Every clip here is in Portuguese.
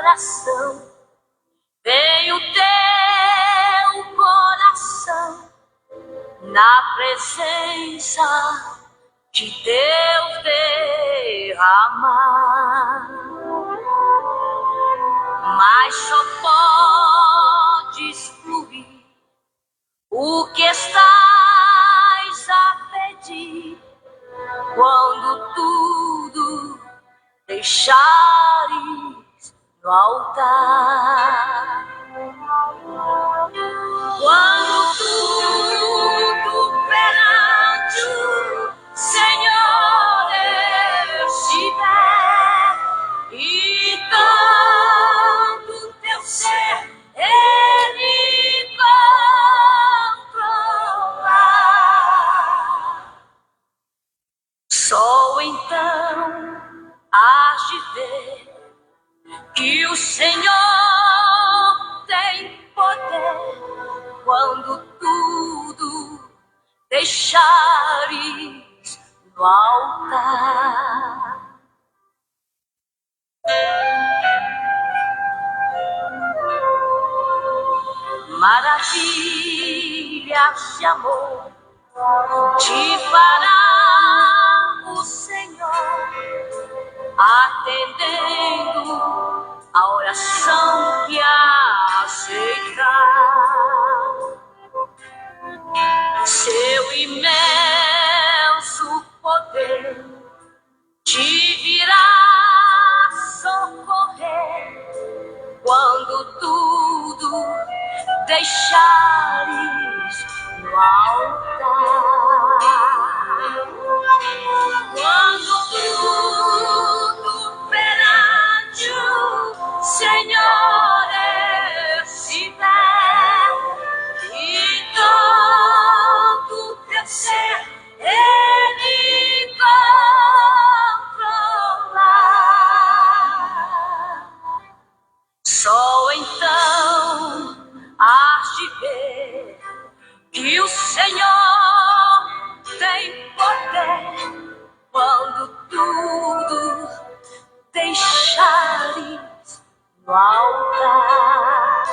coração, tem o teu coração na presença de Deus derramar. Mas só podes fluir o que estás a pedir quando tudo deixares no altar. Quando tudo perante o Senhor estiver e todo teu ser Ele controlar, só então hás de ver que o Senhor tem poder quando tudo deixares no altar. Maravilhas de amor te fará o Senhor, atendendo a oração que aceitar. Seu imenso poder te virá socorrer quando tudo deixares no altar. Quando tudo perante o Senhor estiver e todo teu ser Ele controlar, só então hás de ver que o Senhor tem poder quando tudo deixares no altar.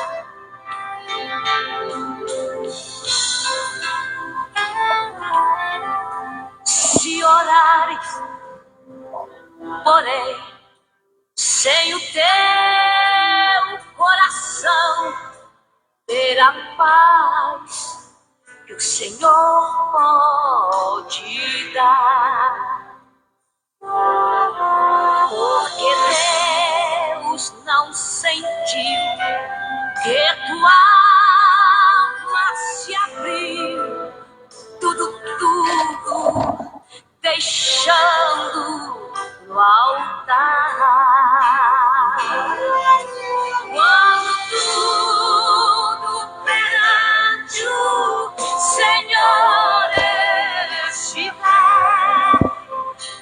Se orares, porém, sem o teu coração, terá paz que o Senhor pode dar. Porque Deus não sentiu que tua alma se abriu, tudo deixando no altar. Quando tudo perante o Senhor estiver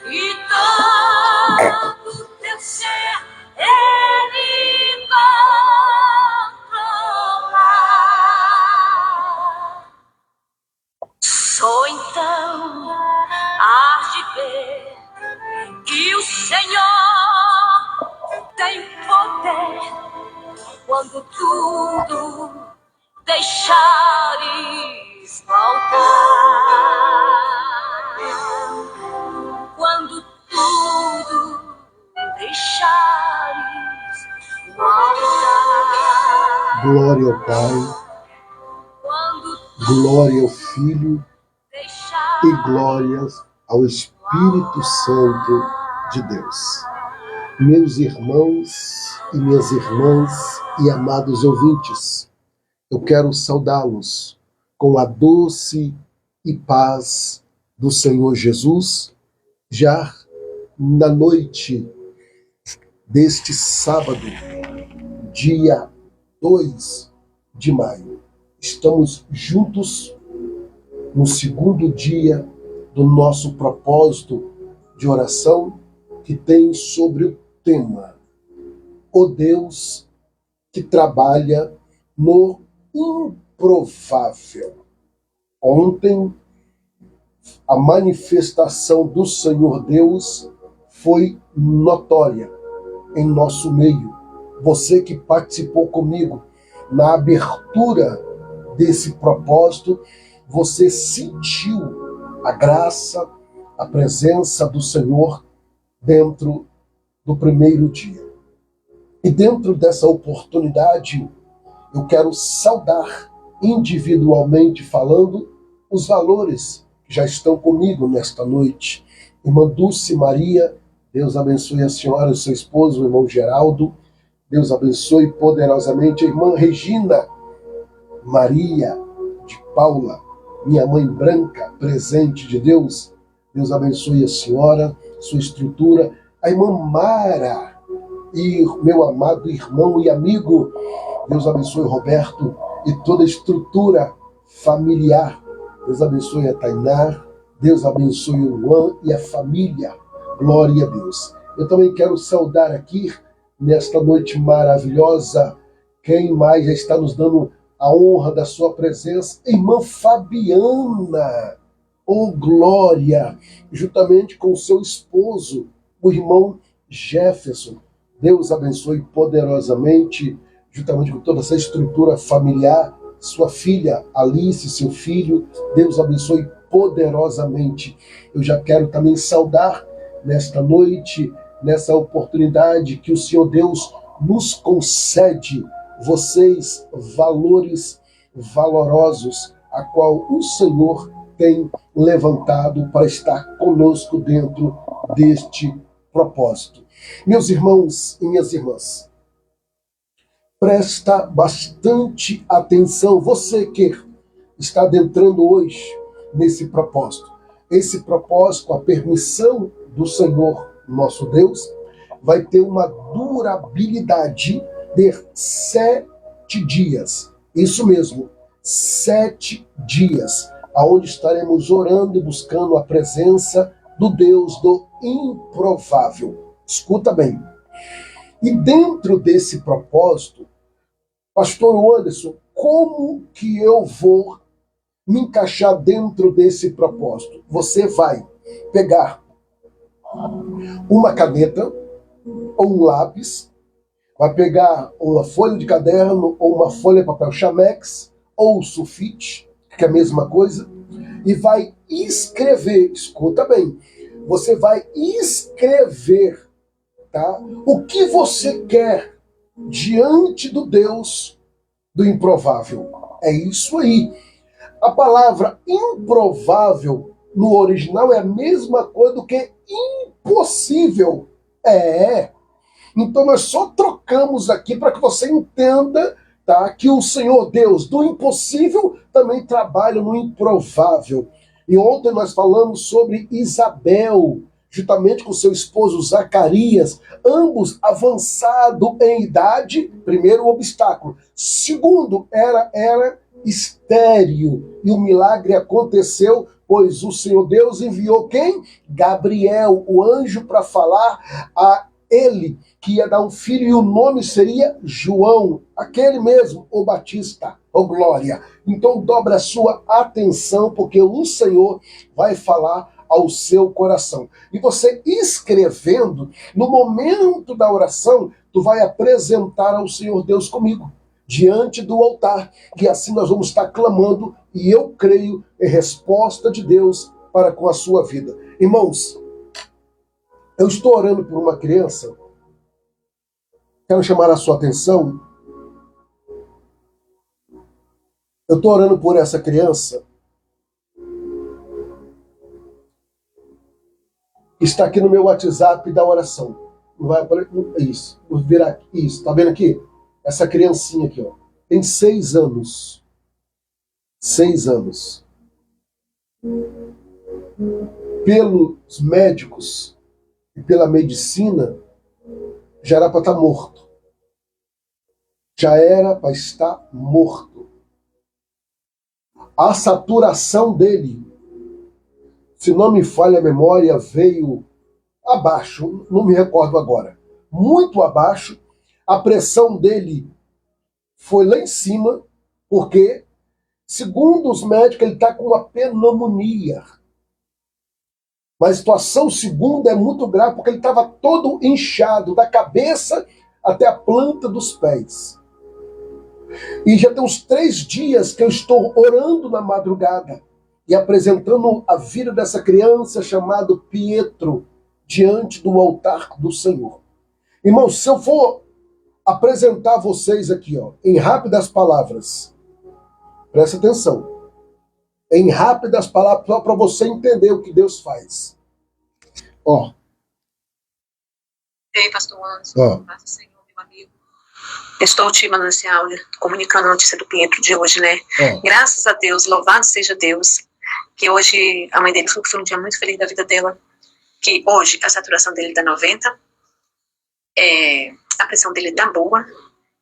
e todo teu ser Ele controlar, só então hás de ver que o Senhor tem poder quando tudo deixares faltar. Quando tudo deixares faltar. Glória ao Pai, glória ao Filho e glórias ao Espírito Santo de Deus. Meus irmãos e minhas irmãs e amados ouvintes, eu quero saudá-los com a doce e paz do Senhor Jesus, já na noite deste sábado, dia 2 de maio. Estamos juntos no segundo dia do nosso propósito de oração, que tem sobre o tema o Deus que trabalha no improvável. Ontem, a manifestação do Senhor Deus foi notória em nosso meio. você que participou comigo na abertura desse propósito, você sentiu a graça, a presença do Senhor dentro do primeiro dia. E dentro dessa oportunidade, eu quero saudar, individualmente falando, os valores que já estão comigo nesta noite. Irmã Dulce Maria, Deus abençoe a senhora e o seu esposo, o irmão Geraldo. Deus abençoe poderosamente a irmã Regina Maria de Paula, minha mãe branca, presente de Deus. Deus abençoe a senhora, sua estrutura. A irmã Mara e meu amado irmão e amigo, Deus abençoe Roberto e toda a estrutura familiar. Deus abençoe a Tainá, Deus abençoe o Luan e a família. Glória a Deus. Eu também quero saudar aqui, nesta noite maravilhosa, quem mais já está nos dando a honra da sua presença? Irmã Fabiana, oh glória, juntamente com o seu esposo, o irmão Jefferson. Deus abençoe poderosamente, juntamente com toda essa estrutura familiar, sua filha Alice, seu filho. Deus abençoe poderosamente. Eu já quero também saudar nesta noite, nessa oportunidade que o Senhor Deus nos concede, vocês, valores valorosos, a qual o Senhor tem levantado para estar conosco dentro deste propósito. Meus irmãos e minhas irmãs, presta bastante atenção, você que está adentrando hoje nesse propósito. Esse propósito, com a permissão do Senhor, nosso Deus, vai ter uma durabilidade de 7 dias. Isso mesmo, 7 dias, aonde estaremos orando e buscando a presença do Deus do improvável. Escuta bem. E dentro desse propósito, Pastor Anderson, como que eu vou me encaixar dentro desse propósito? Você vai pegar uma caneta ou um lápis, vai pegar uma folha de caderno ou uma folha de papel chamex ou sulfite, que é a mesma coisa, e vai escrever, escuta bem, você vai escrever, tá? O que você quer diante do Deus do improvável. É isso aí. A palavra improvável no original é a mesma coisa do que impossível. Então nós só trocamos aqui para que você entenda, tá, que o Senhor Deus do impossível também trabalha no improvável. E ontem nós falamos sobre Isabel, juntamente com seu esposo Zacarias, ambos avançados em idade. Primeiro, o obstáculo. Segundo, era estéril. E o milagre aconteceu, pois o Senhor Deus enviou quem? Gabriel, o anjo, para falar a ele que ia dar um filho, e o nome seria João, aquele mesmo, o Batista, o glória. Então dobra a sua atenção, porque o Senhor vai falar ao seu coração. E você escrevendo, no momento da oração, tu vai apresentar ao Senhor Deus comigo, diante do altar, e assim nós vamos estar clamando, e eu creio em resposta de Deus para com a sua vida. Irmãos, eu estou orando por uma criança, quero chamar a sua atenção. Eu estou orando por essa criança, está aqui no meu WhatsApp da oração. Não vai aparecer? Isso, vou virar aqui. Isso, tá vendo aqui? Essa criancinha aqui, ó, tem 6 anos. 6 anos. Pelos médicos e pela medicina, já era para estar morto. Já era para estar morto. A saturação dele, se não me falha a memória, veio abaixo, não me recordo agora, muito abaixo. A pressão dele foi lá em cima, porque, segundo os médicos, ele está com uma pneumonia. Mas a situação segunda é muito grave, porque ele estava todo inchado, da cabeça até a planta dos pés. E já tem uns 3 dias que eu estou orando na madrugada e apresentando a vida dessa criança chamado Pietro diante do altar do Senhor. Irmãos, se eu for apresentar vocês aqui, em rápidas palavras, presta atenção, em rápidas palavras, só para você entender o que Deus faz. Ei, pastor Anderson, paz do Senhor, meu amigo. Estou te mandando esse áudio, comunicando a notícia do Pietro de hoje, né? Graças a Deus, louvado seja Deus, que hoje a mãe dele foi um dia muito feliz da vida dela, que hoje a saturação dele dá 90, a pressão dele dá boa,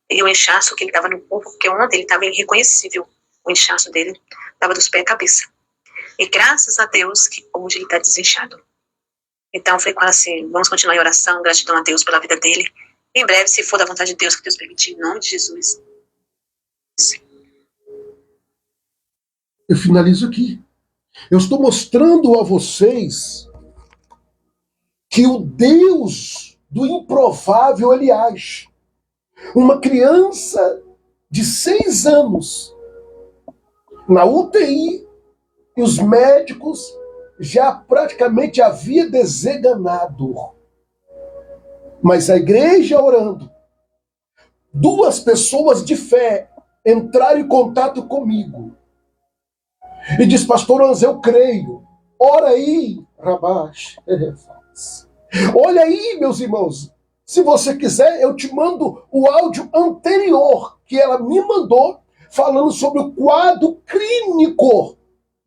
e o inchaço que ele estava no corpo, porque ontem ele estava irreconhecível, o inchaço dele estava dos pés à cabeça. E graças a Deus que hoje ele está desinchado. Então foi quase assim, vamos continuar em oração, gratidão a Deus pela vida dele. Em breve, se for da vontade de Deus, que Deus permitir, em nome de Jesus. Eu finalizo aqui. Eu estou mostrando a vocês que o Deus do improvável, ele age. Uma criança de 6 anos na UTI e os médicos já praticamente havia desenganado. Mas a igreja orando, 2 pessoas de fé entraram em contato comigo e diz: pastor Anz, eu creio, ora aí, Rabash, olha aí, meus irmãos, se você quiser eu te mando o áudio anterior que ela me mandou, falando sobre o quadro clínico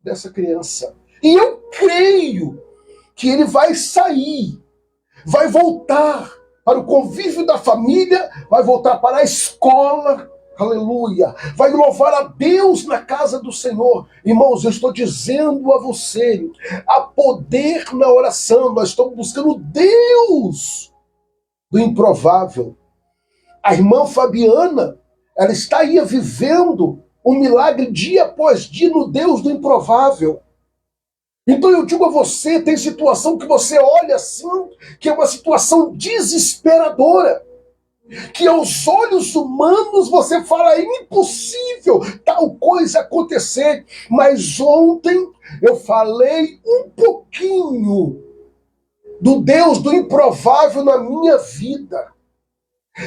dessa criança. E eu creio que ele vai sair, vai voltar para o convívio da família, vai voltar para a escola, aleluia, vai louvar a Deus na casa do Senhor. Irmãos, eu estou dizendo a você, há poder na oração, nós estamos buscando Deus do improvável. A irmã Fabiana, ela está aí vivendo um milagre dia após dia no Deus do improvável. Então eu digo a você, tem situação que você olha assim, que é uma situação desesperadora, que aos olhos humanos você fala, é impossível tal coisa acontecer. Mas ontem eu falei um pouquinho do Deus do improvável na minha vida.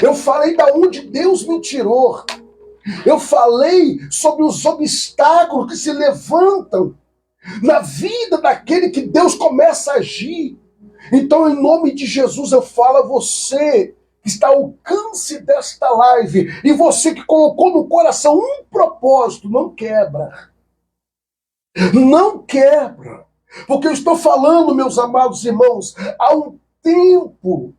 Eu falei da onde Deus me tirou. Eu falei sobre os obstáculos que se levantam na vida daquele que Deus começa a agir. Então, em nome de Jesus, eu falo a você que está ao alcance desta live, e você que colocou no coração um propósito, não quebra. Não quebra. Porque eu estou falando, meus amados irmãos, há um tempo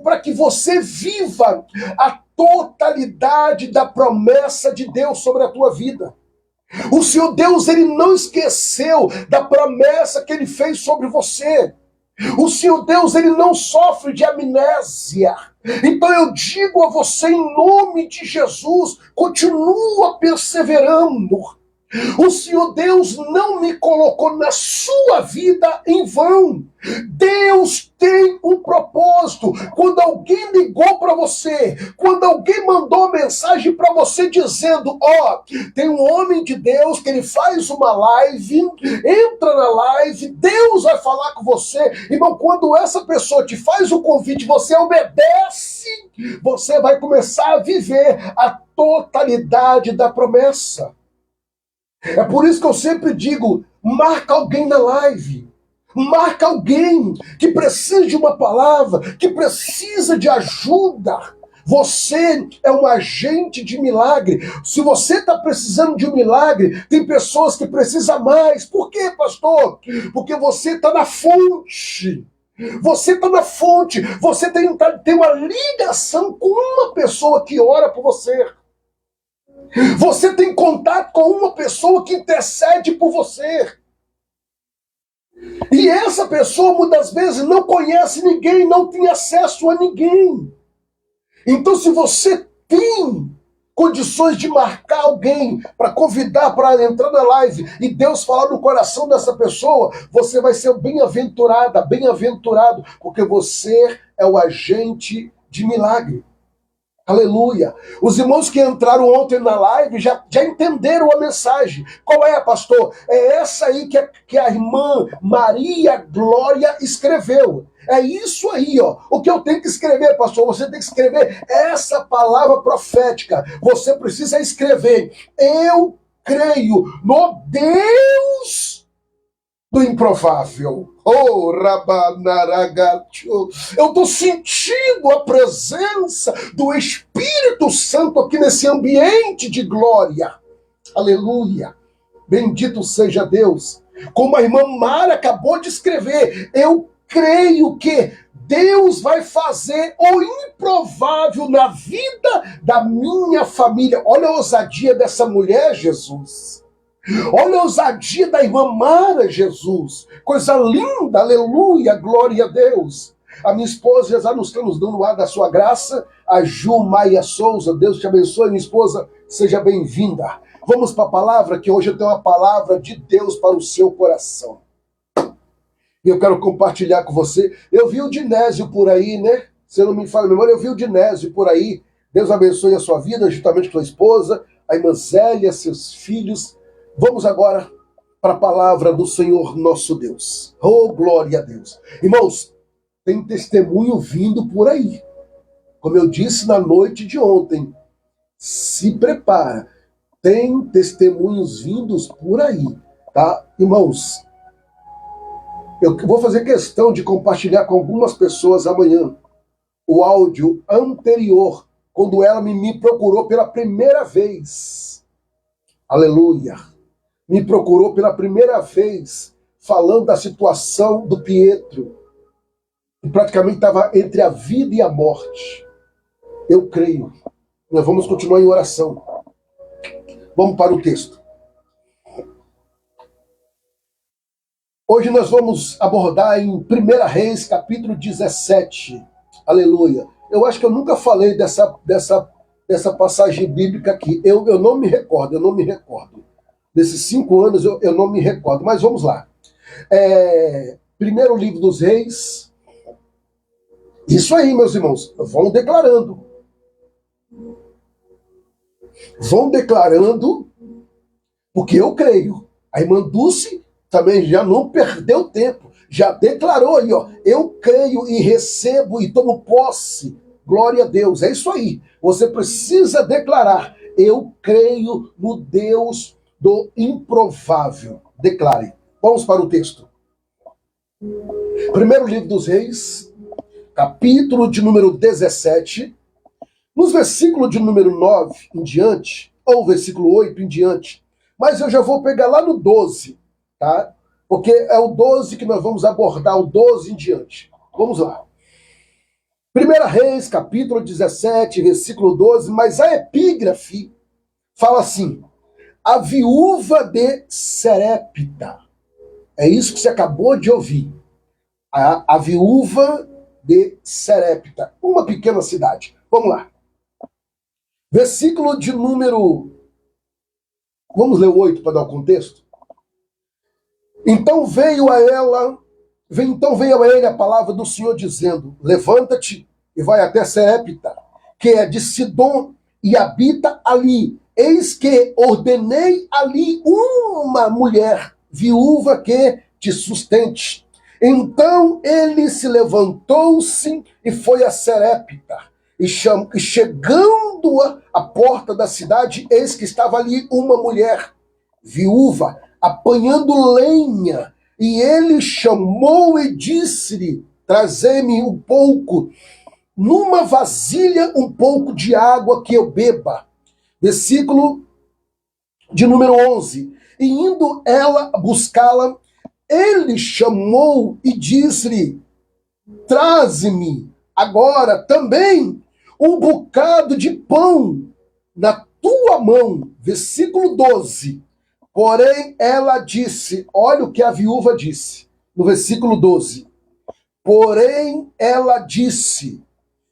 para que você viva a totalidade da promessa de Deus sobre a tua vida. O Senhor Deus, ele não esqueceu da promessa que ele fez sobre você. O Senhor Deus, ele não sofre de amnésia. Então eu digo a você, em nome de Jesus, continua perseverando. O Senhor Deus não me colocou na sua vida em vão. Deus tem um propósito. Quando alguém ligou para você, quando alguém mandou mensagem para você dizendo, tem um homem de Deus que ele faz uma live, entra na live, Deus vai falar com você. Irmão, quando essa pessoa te faz o convite, você obedece, você vai começar a viver a totalidade da promessa. É por isso que eu sempre digo, marca alguém na live. Marca alguém que precisa de uma palavra, que precisa de ajuda. Você é um agente de milagre. Se você está precisando de um milagre, tem pessoas que precisam mais. Por quê, pastor? Porque você está na fonte. Você está na fonte. Você tem uma ligação com uma pessoa que ora por você. Você tem contato com uma pessoa que intercede por você. E essa pessoa, muitas vezes, não conhece ninguém, não tem acesso a ninguém. Então, se você tem condições de marcar alguém para convidar para entrar na live e Deus falar no coração dessa pessoa, você vai ser bem-aventurada, bem-aventurado, porque você é o agente de milagre. Aleluia. Os irmãos que entraram ontem na live já entenderam a mensagem. Qual é, pastor? É essa aí que a irmã Maria Glória escreveu. É isso aí, ó. O que eu tenho que escrever, pastor? Você tem que escrever essa palavra profética. Você precisa escrever: eu creio no Deus do improvável. Oh, Rabanaragacho. Eu estou sentindo a presença do Espírito Santo aqui nesse ambiente de glória. Aleluia. Bendito seja Deus. Como a irmã Mara acabou de escrever, eu creio que Deus vai fazer o improvável na vida da minha família. Olha a ousadia dessa mulher, Jesus. Olha a ousadia da irmã Mara, Jesus. Coisa linda, aleluia, glória a Deus. A minha esposa já nos está nos dando o ar da sua graça, a Ju Maia Souza. Deus te abençoe, minha esposa, seja bem-vinda. Vamos para a palavra, que hoje eu tenho uma palavra de Deus para o seu coração. E eu quero compartilhar com você. Eu vi o Dinésio por aí, né? Se eu não me falha a memória, eu vi o Dinésio por aí. Deus abençoe a sua vida, juntamente com a sua esposa, a irmã Zélia, seus filhos. Vamos agora para a palavra do Senhor nosso Deus. Oh, glória a Deus. Irmãos, tem testemunho vindo por aí. Como eu disse na noite de ontem, se prepara. Tem testemunhos vindos por aí, tá? Irmãos, eu vou fazer questão de compartilhar com algumas pessoas amanhã o áudio anterior, quando ela me procurou pela primeira vez. Aleluia. Me procurou pela primeira vez, falando da situação do Pietro, que praticamente estava entre a vida e a morte. Eu creio. Nós vamos continuar em oração. Vamos para o texto. Hoje nós vamos abordar em 1 Reis, capítulo 17. Aleluia. Eu acho que eu nunca falei dessa passagem bíblica aqui. Eu não me recordo. Desses 5 anos eu não me recordo, mas vamos lá. Primeiro livro dos Reis. Isso aí, meus irmãos, vão declarando. Vão declarando, porque eu creio. A irmã Dulce também já não perdeu tempo, já declarou aí, ó, eu creio e recebo e tomo posse. Glória a Deus, é isso aí. Você precisa declarar, eu creio no Deus do improvável. Declare. Vamos para o texto. Primeiro livro dos Reis, capítulo de número 17, nos versículos de número 9 em diante, ou versículo 8 em diante, mas eu já vou pegar lá no 12, tá? Porque é o 12 que nós vamos abordar, o 12 em diante. Vamos lá. 1 Reis, capítulo 17, versículo 12, mas a epígrafe fala assim: a viúva de Serepta. É isso que você acabou de ouvir. A viúva de Serepta, uma pequena cidade. Vamos lá. Versículo de número... Vamos ler o 8 para dar o contexto? Então veio a ele a palavra do Senhor dizendo: levanta-te e vai até Serepta, que é de Sidom, e habita ali. Eis que ordenei ali uma mulher viúva que te sustente. Então ele se levantou-se e foi a Serepta. E chegando à porta da cidade, eis que estava ali uma mulher viúva, apanhando lenha. E ele chamou e disse-lhe: trazei-me um pouco, numa vasilha, um pouco de água que eu beba. Versículo de número 11. E indo ela buscá-la, ele chamou e disse-lhe: traze-me agora também um bocado de pão na tua mão. Versículo 12. Porém ela disse, olha o que a viúva disse, no versículo 12. Porém ela disse: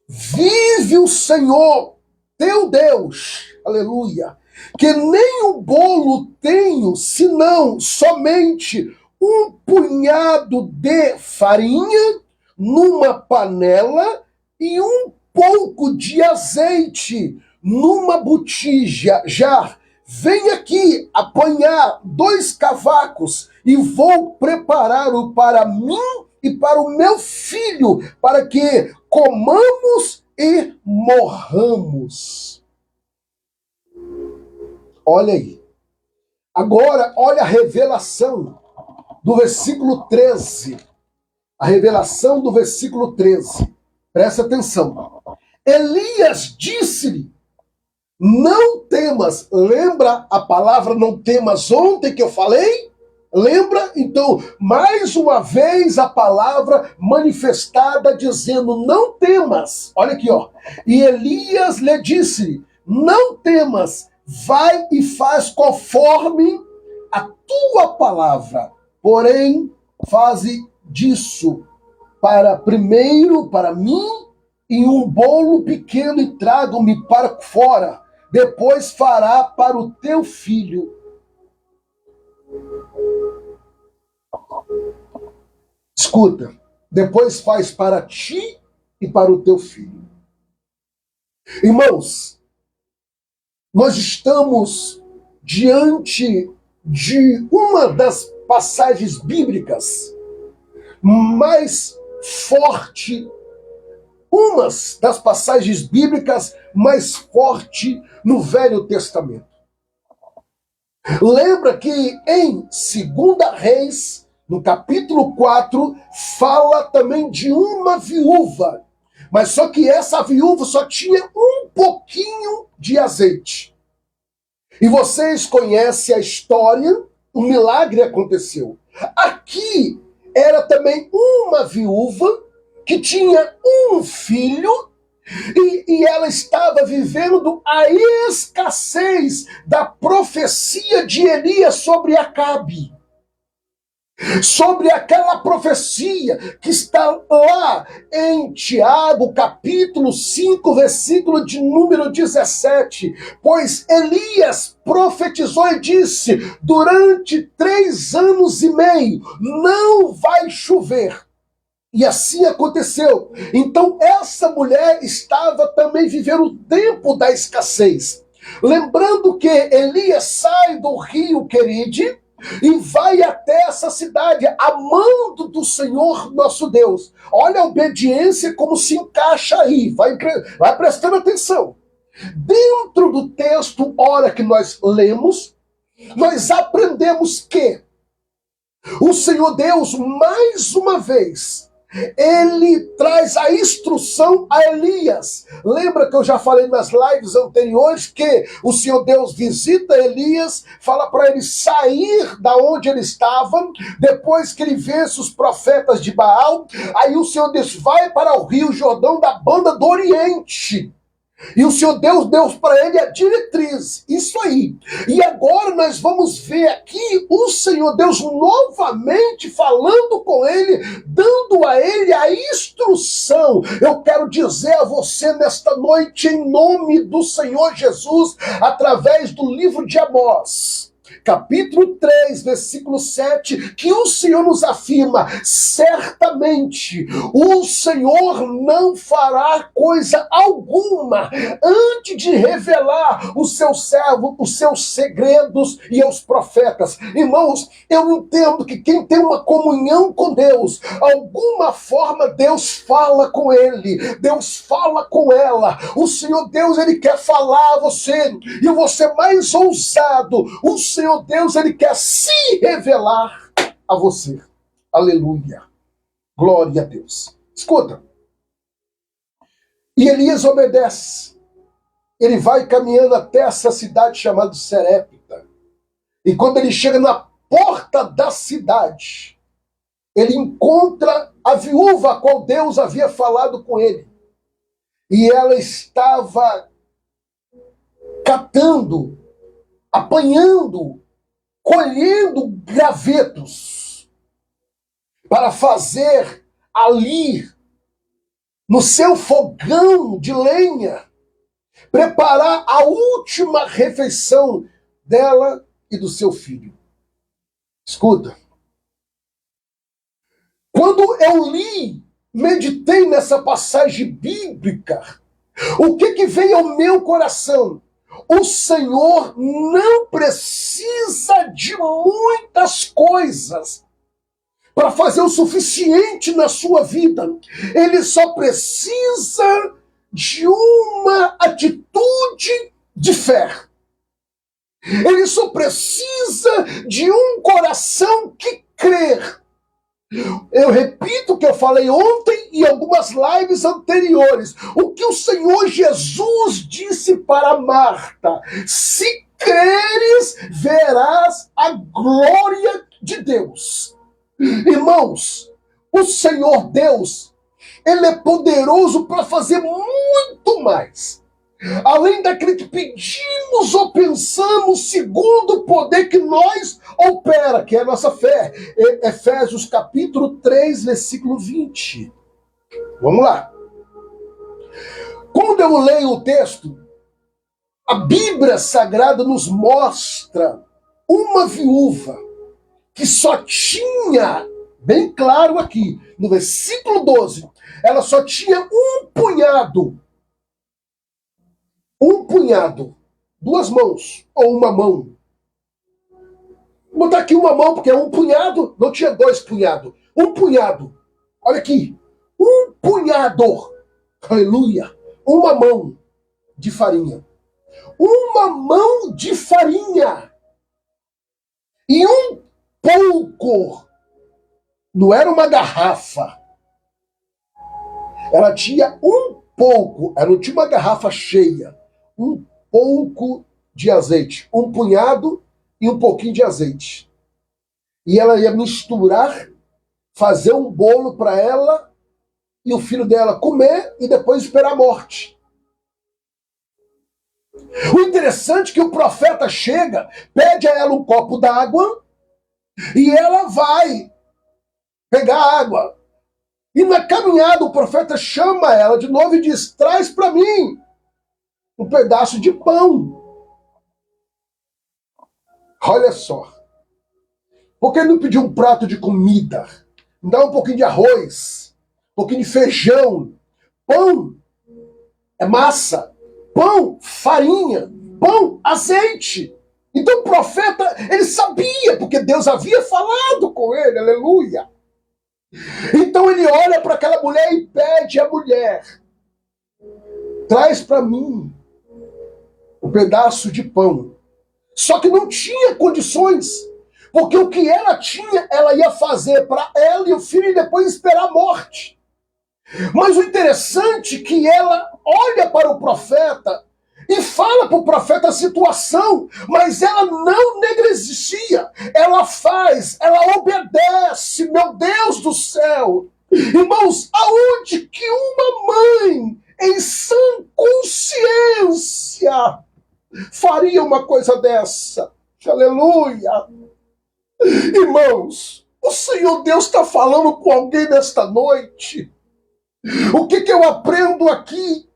vive o Senhor, teu Deus, aleluia, que nem um bolo tenho, senão somente um punhado de farinha numa panela e um pouco de azeite numa botija, já. Vem aqui apanhar 2 cavacos e vou prepará-lo para mim e para o meu filho, para que comamos e morramos. Olha aí. Agora, olha a revelação do versículo 13. A revelação do versículo 13. Presta atenção. Elias disse-lhe: não temas. Lembra a palavra não temas ontem que eu falei? Lembra? Então, mais uma vez a palavra manifestada dizendo não temas. Olha aqui, ó. E Elias lhe disse: não temas, vai e faz conforme a tua palavra. Porém, faze disso primeiro para mim em um bolo pequeno e traga-me para fora. Depois fará para o teu filho. Escuta, depois faz para ti e para o teu filho. Irmãos, nós estamos diante de uma das passagens bíblicas mais forte, umas das passagens bíblicas mais forte no Velho Testamento. Lembra que em 2 Reis, no capítulo 4, fala também de uma viúva, mas só que essa viúva só tinha um pouquinho de azeite. E vocês conhecem a história, o milagre aconteceu. Aqui era também uma viúva que tinha um filho e ela estava vivendo a escassez da profecia de Elias sobre Acabe. Sobre aquela profecia que está lá em Tiago, capítulo 5, versículo de número 17. Pois Elias profetizou e disse: durante 3 anos e meio não vai chover. E assim aconteceu. Então essa mulher estava também vivendo o tempo da escassez. Lembrando que Elias sai do rio Queride e vai até essa cidade, amando do Senhor nosso Deus. Olha a obediência como se encaixa aí. Vai prestando atenção. Dentro do texto, hora que nós lemos, nós aprendemos que o Senhor Deus, mais uma vez, ele traz a instrução a Elias. Lembra que eu já falei nas lives anteriores que o Senhor Deus visita Elias, fala para ele sair da onde ele estava, depois que ele vence os profetas de Baal, aí o Senhor Deus vai para o Rio Jordão da banda do Oriente. E o Senhor Deus deu para ele a diretriz, isso aí. E agora nós vamos ver aqui o Senhor Deus novamente falando com ele, dando a ele a instrução. Eu quero dizer a você nesta noite, em nome do Senhor Jesus, através do livro de Amós, capítulo 3, versículo 7, que o Senhor nos afirma: certamente o Senhor não fará coisa alguma antes de revelar o seu servo, os seus segredos e aos profetas. Irmãos, eu entendo que quem tem uma comunhão com Deus, alguma forma Deus fala com ele, Deus fala com ela. O Senhor Deus, ele quer falar a você, e você mais ousado, o Senhor Deus, ele quer se revelar a você. Aleluia. Glória a Deus. Escuta. E Elias obedece. Ele vai caminhando até essa cidade chamada Serepta. E quando ele chega na porta da cidade, ele encontra a viúva a qual Deus havia falado com ele. E ela estava catando, apanhando, colhendo gravetos para fazer ali, no seu fogão de lenha, preparar a última refeição dela e do seu filho. Escuta. Quando eu li, meditei nessa passagem bíblica, O que vem ao meu coração? O Senhor não precisa de muitas coisas para fazer o suficiente na sua vida. Ele só precisa de uma atitude de fé. Ele só precisa de um coração que crer. Eu repito o que eu falei ontem e algumas lives anteriores. O que o Senhor Jesus disse para Marta: se creres, verás a glória de Deus. Irmãos, o Senhor Deus, Ele é poderoso para fazer muito mais. Além daquilo que pedimos ou pensamos, segundo o poder que nós opera, que é a nossa fé. Efésios capítulo 3, versículo 20. Vamos lá. Quando eu leio o texto, a Bíblia Sagrada nos mostra uma viúva que só tinha, bem claro aqui, no versículo 12, ela só tinha um punhado, duas mãos, ou uma mão. Vou botar aqui uma mão, porque é um punhado, não tinha dois punhados. Um punhado. Olha aqui. Um punhado. Aleluia. Uma mão de farinha. Uma mão de farinha. E um pouco. Não era uma garrafa. Ela tinha um pouco. Ela não tinha uma garrafa cheia. Um pouco de azeite. Um punhado e um pouquinho de azeite. E ela ia misturar, fazer um bolo para ela e o filho dela comer e depois esperar a morte. O interessante é que o profeta chega, pede a ela um copo d'água e ela vai pegar água. E na caminhada o profeta chama ela de novo e diz: traz para mim um pedaço de pão. Olha só. Por que não pediu um prato de comida? Me dá um pouquinho de arroz, um pouquinho de feijão. Pão é massa. Pão, farinha. Pão, azeite. Então o profeta, ele sabia, porque Deus havia falado com ele, aleluia. Então ele olha para aquela mulher e pede à mulher: traz para mim um pedaço de pão. Só que não tinha condições, porque o que ela tinha, ela ia fazer para ela e o filho e depois esperar a morte. Mas o interessante é que ela olha para o profeta e fala para o profeta a situação, mas ela não negligencia, ela faz, ela obedece, meu Deus do céu. Irmãos, aonde que uma mãe em sã consciência faria uma coisa dessa? Aleluia! Irmãos, o Senhor Deus está falando com alguém nesta noite. O que eu aprendo aqui?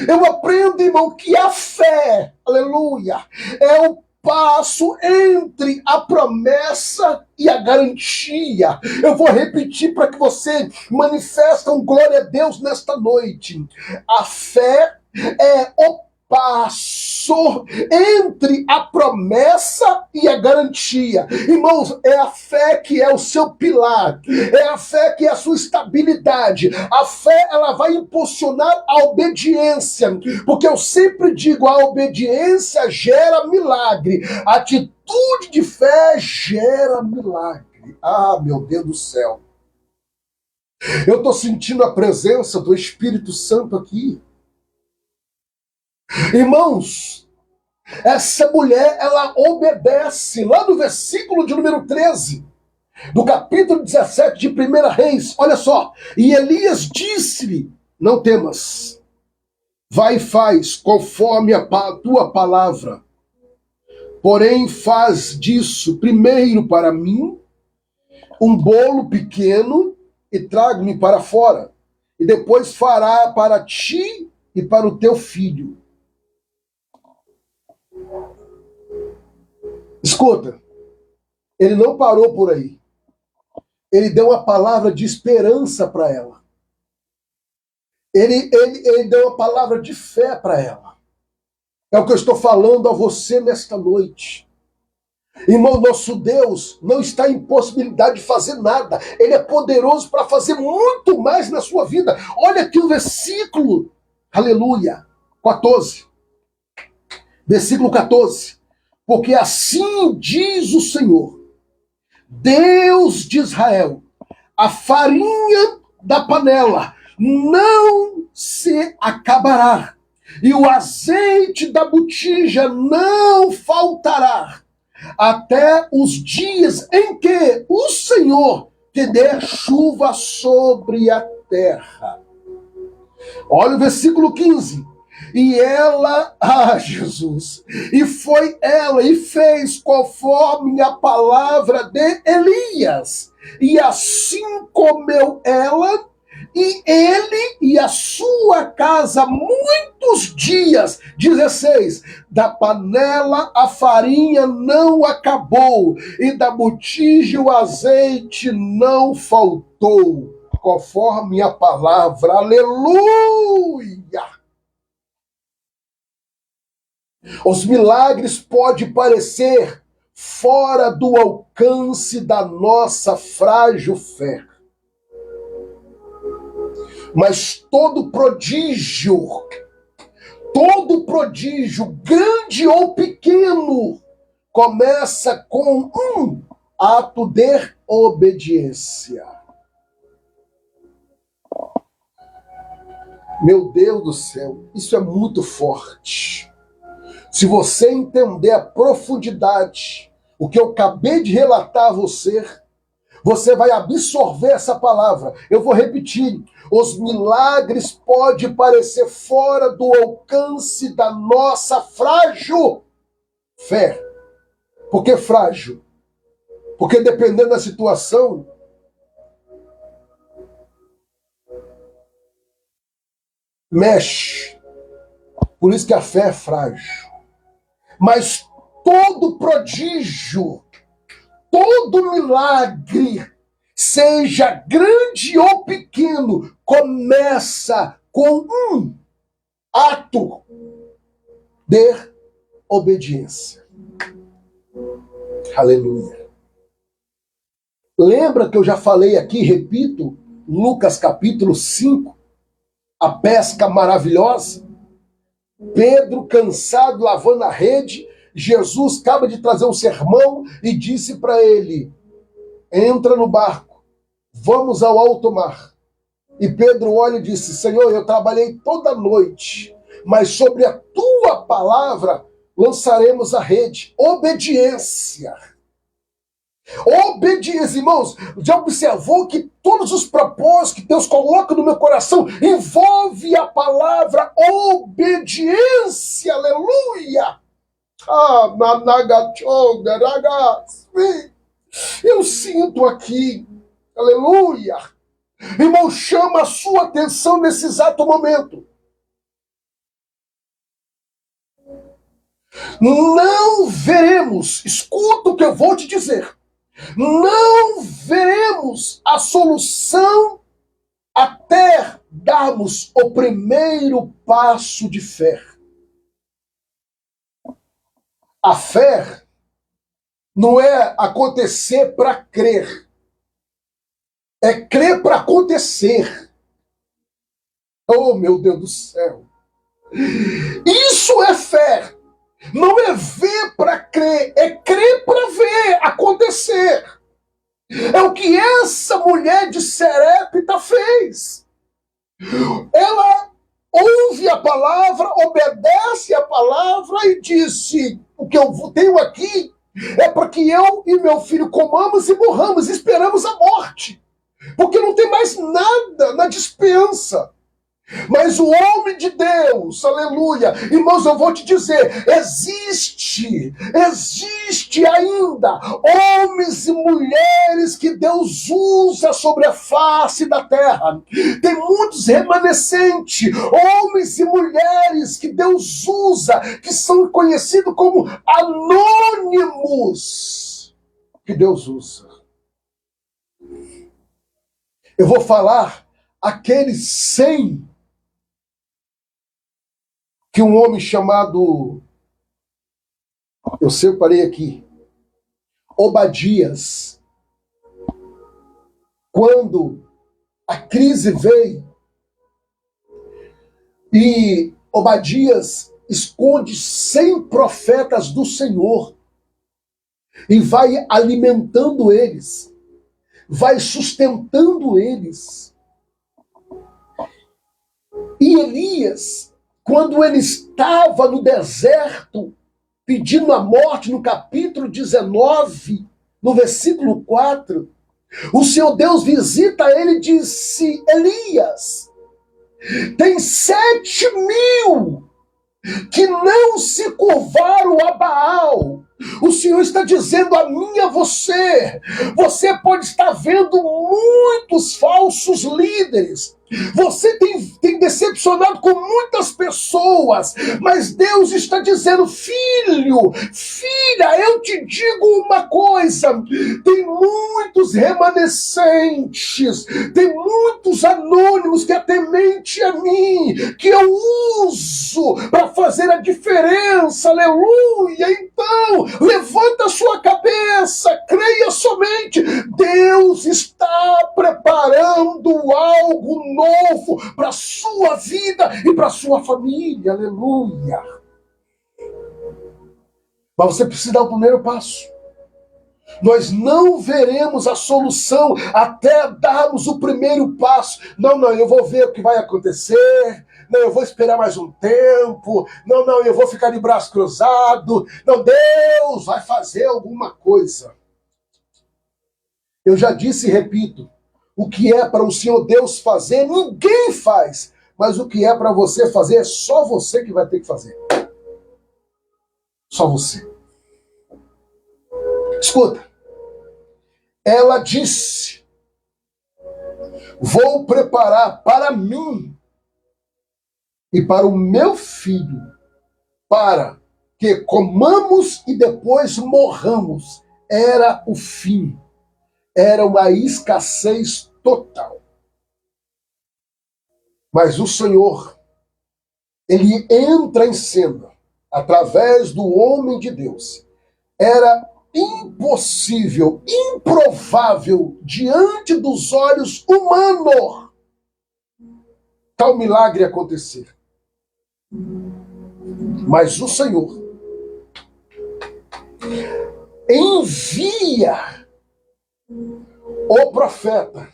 Eu aprendo, irmão, que a fé, aleluia, é o passo entre a promessa e a garantia. Eu vou repetir para que você manifeste um glória a Deus nesta noite. A fé é o passo entre a promessa e a garantia. Irmãos, é a fé que é o seu pilar, é a fé que é a sua estabilidade. A fé, ela vai impulsionar a obediência, porque eu sempre digo, a obediência gera milagre, a atitude de fé gera milagre. Ah, meu Deus do céu. Eu estou sentindo a presença do Espírito Santo aqui. Irmãos, essa mulher, ela obedece. Lá no versículo de número 13, do capítulo 17 de 1 Reis, olha só. E Elias disse-lhe: não temas, vai e faz conforme a tua palavra. Porém, faz disso primeiro para mim um bolo pequeno e traga-me para fora. E depois fará para ti e para o teu filho. Escuta, ele não parou por aí. Ele deu uma palavra de esperança para ela. Ele deu uma palavra de fé para ela. É o que eu estou falando a você nesta noite. Irmão, nosso Deus não está em possibilidade de fazer nada. Ele é poderoso para fazer muito mais na sua vida. Olha aqui o versículo, aleluia, 14. Versículo 14. Porque assim diz o Senhor, Deus de Israel, a farinha da panela não se acabará, e o azeite da botija não faltará, até os dias em que o Senhor te der chuva sobre a terra. Olha o versículo 15. E ela, Jesus, e foi ela e fez conforme a palavra de Elias. E assim comeu ela e ele e a sua casa muitos dias. 16. Da panela a farinha não acabou, e da botija o azeite não faltou, conforme a palavra. Aleluia! Os milagres podem parecer fora do alcance da nossa frágil fé. Mas todo prodígio, grande ou pequeno, começa com um ato de obediência. Meu Deus do céu, isso é muito forte. Se você entender a profundidade, o que eu acabei de relatar a você, você vai absorver essa palavra. Eu vou repetir. Os milagres podem parecer fora do alcance da nossa frágil fé. Por que frágil? Porque dependendo da situação, mexe. Por isso que a fé é frágil. Mas todo prodígio, todo milagre, seja grande ou pequeno, começa com um ato de obediência. Aleluia. Lembra que eu já falei aqui, repito, Lucas capítulo 5, a pesca maravilhosa? Pedro, cansado, lavando a rede, Jesus acaba de trazer um sermão e disse para ele, entra no barco, vamos ao alto mar. E Pedro olha e disse, Senhor, eu trabalhei toda a noite, mas sobre a tua palavra lançaremos a rede. Obediência. Obediência, irmãos. Já observou que todos os propósitos que Deus coloca no meu coração envolve a palavra obediência. Aleluia. Eu sinto aqui, aleluia. Irmão, chama a sua atenção nesse exato momento. Não veremos, escuta o que eu vou te dizer, não veremos a solução até darmos o primeiro passo de fé. A fé não é acontecer para crer, é crer para acontecer. Oh, meu Deus do céu! Isso é fé. Não é ver para crer, é crer para ver acontecer. É o que essa mulher de Serepta fez. Ela ouve a palavra, obedece a palavra e disse, o que eu tenho aqui é para que eu e meu filho comamos e morramos, esperamos a morte. Porque não tem mais nada na despensa. Mas o homem de Deus, aleluia, irmãos, eu vou te dizer, existe ainda homens e mulheres que Deus usa sobre a face da terra. Tem muitos remanescentes, homens e mulheres que Deus usa, que são conhecidos como anônimos, que Deus usa. Eu vou falar aqueles 100 que um homem chamado, eu separei aqui, Obadias, quando a crise veio e Obadias esconde 100 profetas do Senhor e vai alimentando eles, vai sustentando eles. E Elias, quando ele estava no deserto, pedindo a morte, no capítulo 19, no versículo 4, o Senhor Deus visita ele e disse: Elias, tem 7.000 que não se curvaram a Baal. O Senhor está dizendo a mim e a você: você pode estar vendo muitos falsos líderes, você tem decepcionado com muitas pessoas, mas Deus está dizendo: filho, filha, eu te digo uma coisa, tem muitos remanescentes, tem muitos anônimos que é temente a mim, que eu uso para fazer a diferença, aleluia. Então, levanta a sua cabeça, creia somente, Deus está preparando algo novo para a sua vida e para a sua família, aleluia. Mas você precisa dar o primeiro passo. Nós não veremos a solução até darmos o primeiro passo. Não, eu vou ver o que vai acontecer. Não, eu vou esperar mais um tempo. Não, eu vou ficar de braço cruzado. Não, Deus vai fazer alguma coisa. Eu já disse e repito, o que é para o Senhor Deus fazer, ninguém faz. Mas o que é para você fazer, é só você que vai ter que fazer. Só você. Escuta. Ela disse: vou preparar para mim e para o meu filho, para que comamos e depois morramos. Era o fim. Era uma escassez total. Mas o Senhor, ele entra em cena através do homem de Deus. Era impossível, improvável, diante dos olhos humanos, tal milagre acontecer. Mas o Senhor envia o profeta.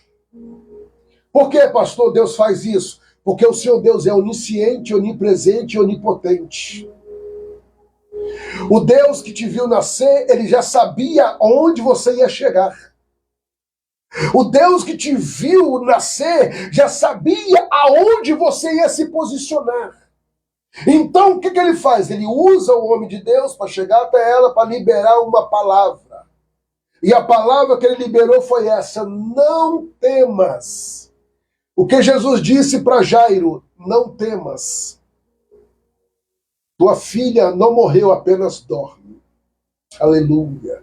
Por que, pastor, Deus faz isso? Porque o Senhor Deus é onisciente, onipresente e onipotente. O Deus que te viu nascer, ele já sabia onde você ia chegar. O Deus que te viu nascer já sabia aonde você ia se posicionar. Então, o que ele faz? Ele usa o homem de Deus para chegar até ela, para liberar uma palavra. E a palavra que ele liberou foi essa: não temas. O que Jesus disse para Jairo: não temas. Tua filha não morreu, apenas dorme. Aleluia.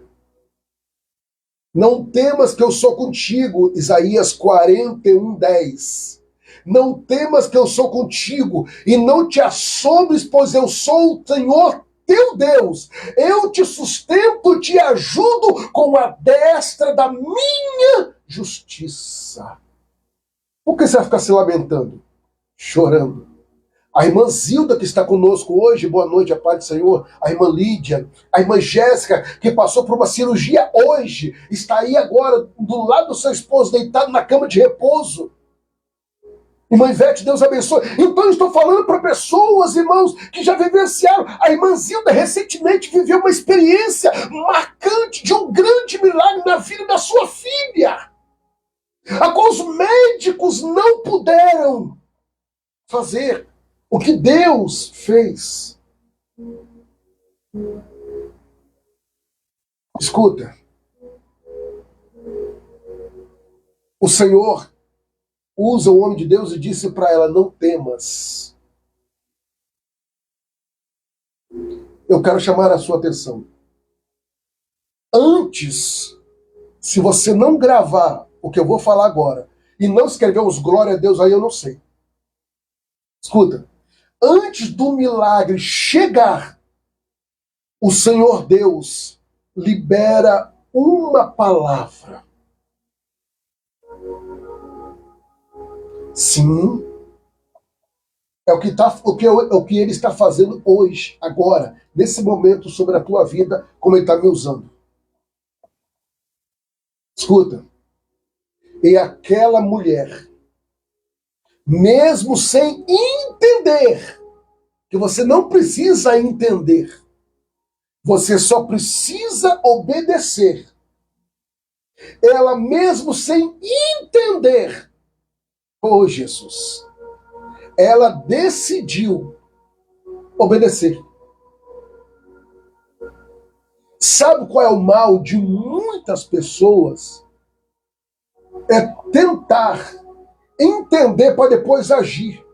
Não temas que eu sou contigo. Isaías 41:10. Não temas que eu sou contigo e não te assombres, pois eu sou o Senhor teu Deus. Eu te sustento, te ajudo com a destra da minha justiça. Por que você vai ficar se lamentando, chorando? A irmã Zilda, que está conosco hoje, boa noite, a paz do Senhor. A irmã Lídia, a irmã Jéssica, que passou por uma cirurgia hoje, está aí agora, do lado do seu esposo, deitado na cama de repouso. Irmã Ivete, Deus abençoe. Então eu estou falando para pessoas, irmãos, que já vivenciaram. A irmã Zilda recentemente viveu uma experiência marcante de um grande milagre na vida da sua filha, a qual os médicos não puderam fazer o que Deus fez. Escuta. O Senhor usa o homem de Deus e disse para ela: não temas. Eu quero chamar a sua atenção. Antes, se você não gravar o que eu vou falar agora e não escrever os glória a Deus aí, eu não sei. Escuta. antes do milagre chegar, o Senhor Deus libera uma palavra. Sim, é o que ele está fazendo hoje, agora, nesse momento sobre a tua vida, como ele está me usando. Escuta, e aquela mulher, mesmo sem entender, que você não precisa entender, você só precisa obedecer. Ela mesmo sem entender, oh Jesus, ela decidiu obedecer. Sabe qual é o mal de muitas pessoas? É tentar entender para depois agir.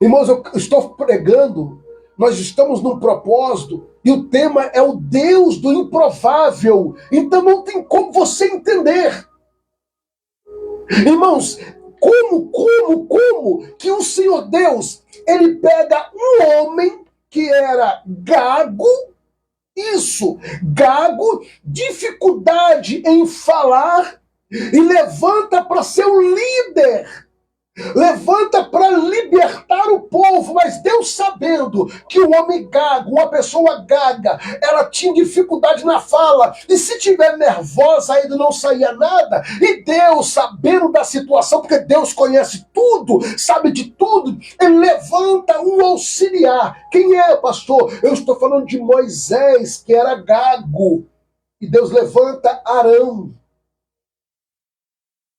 Irmãos, eu estou pregando, nós estamos num propósito e o tema é o Deus do improvável. Então não tem como você entender. Irmãos, como que o Senhor Deus, ele pega um homem que era gago, gago, dificuldade em falar, e levanta para ser o líder, levanta para libertar o povo, mas Deus sabendo que o homem gago, uma pessoa gaga, ela tinha dificuldade na fala, e se tiver nervosa ainda não saía nada, e Deus sabendo da situação, porque Deus conhece tudo, sabe de tudo, ele levanta um auxiliar. Quem é, pastor? Eu estou falando de Moisés, que era gago, e Deus levanta Arão.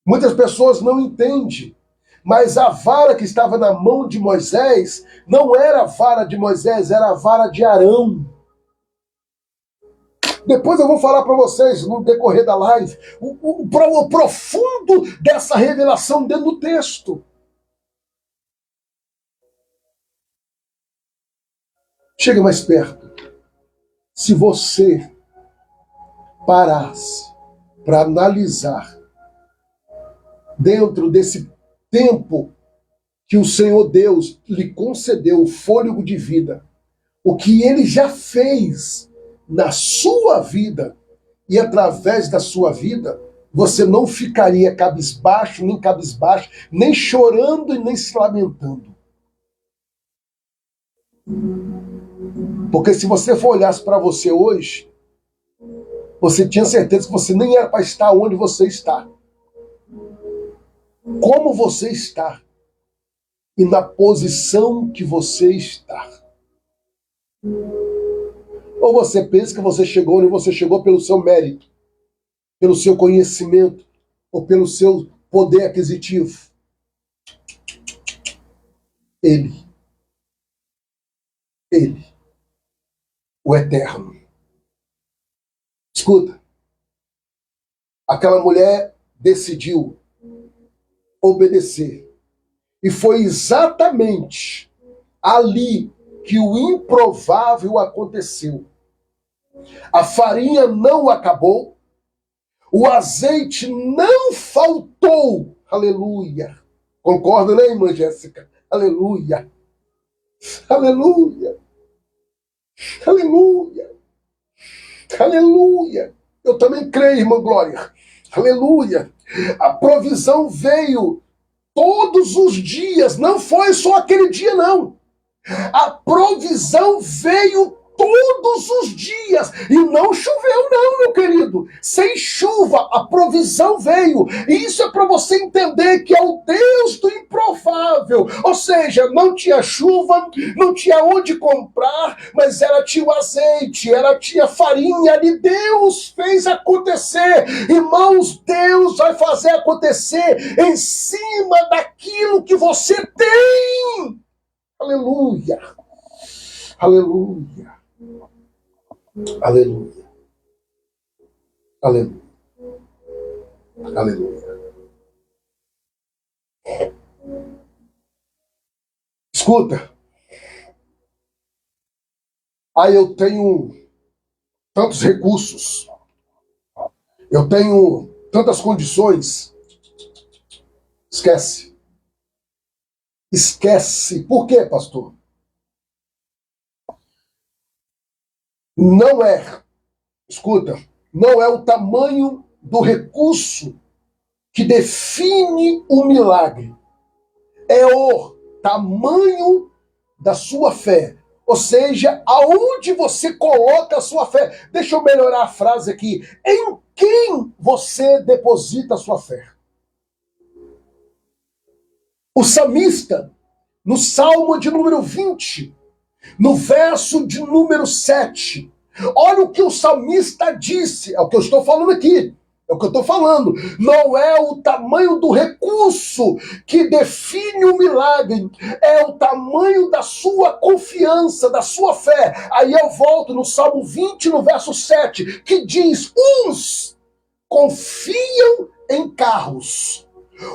Muitas pessoas não entendem, mas a vara que estava na mão de Moisés não era a vara de Moisés, era a vara de Arão. Depois eu vou falar para vocês, no decorrer da live, o profundo dessa revelação dentro do texto. Chega mais perto. Se você parasse para analisar dentro desse tempo que o Senhor Deus lhe concedeu o fôlego de vida, o que ele já fez na sua vida e através da sua vida, você não ficaria cabisbaixo, nem chorando e nem se lamentando. Porque se você for olhar para você hoje, você tinha certeza que você nem era para estar onde você está. Como você está e na posição que você está. Ou você pensa que você chegou onde você chegou pelo seu mérito, pelo seu conhecimento, ou pelo seu poder aquisitivo. Ele, o Eterno. Escuta, aquela mulher decidiu obedecer. E foi exatamente ali que o improvável aconteceu. A farinha não acabou, o azeite não faltou. Aleluia. Concorda, né, irmã Jéssica? Aleluia. Aleluia. Aleluia. Aleluia. Eu também creio, irmã Glória. Aleluia. A provisão veio todos os dias, não foi só aquele dia, não. A provisão veio todos os dias. E não choveu, não, meu querido. Sem chuva, a provisão veio. E isso é para você entender que é o Deus do improvável. Ou seja, não tinha chuva, não tinha onde comprar, mas ela tinha o azeite, ela tinha farinha, e Deus fez acontecer. Irmãos, Deus vai fazer acontecer em cima daquilo que você tem. Aleluia. Aleluia. Aleluia. Aleluia. Aleluia. Escuta. Aí eu tenho tantos recursos. Eu tenho tantas condições. Esquece. esquece. Por quê, pastor? Não é, escuta, não é o tamanho do recurso que define o milagre. É o tamanho da sua fé. Ou seja, aonde você coloca a sua fé. Deixa eu melhorar a frase aqui. Em quem você deposita a sua fé? O salmista, no Salmo de número 20, no verso de número 7, olha o que o salmista disse, é o que eu estou falando aqui. É o que eu estou falando. Não é o tamanho do recurso que define o milagre. É o tamanho da sua confiança, da sua fé. Aí eu volto no Salmo 20, no verso 7, que diz: uns confiam em carros,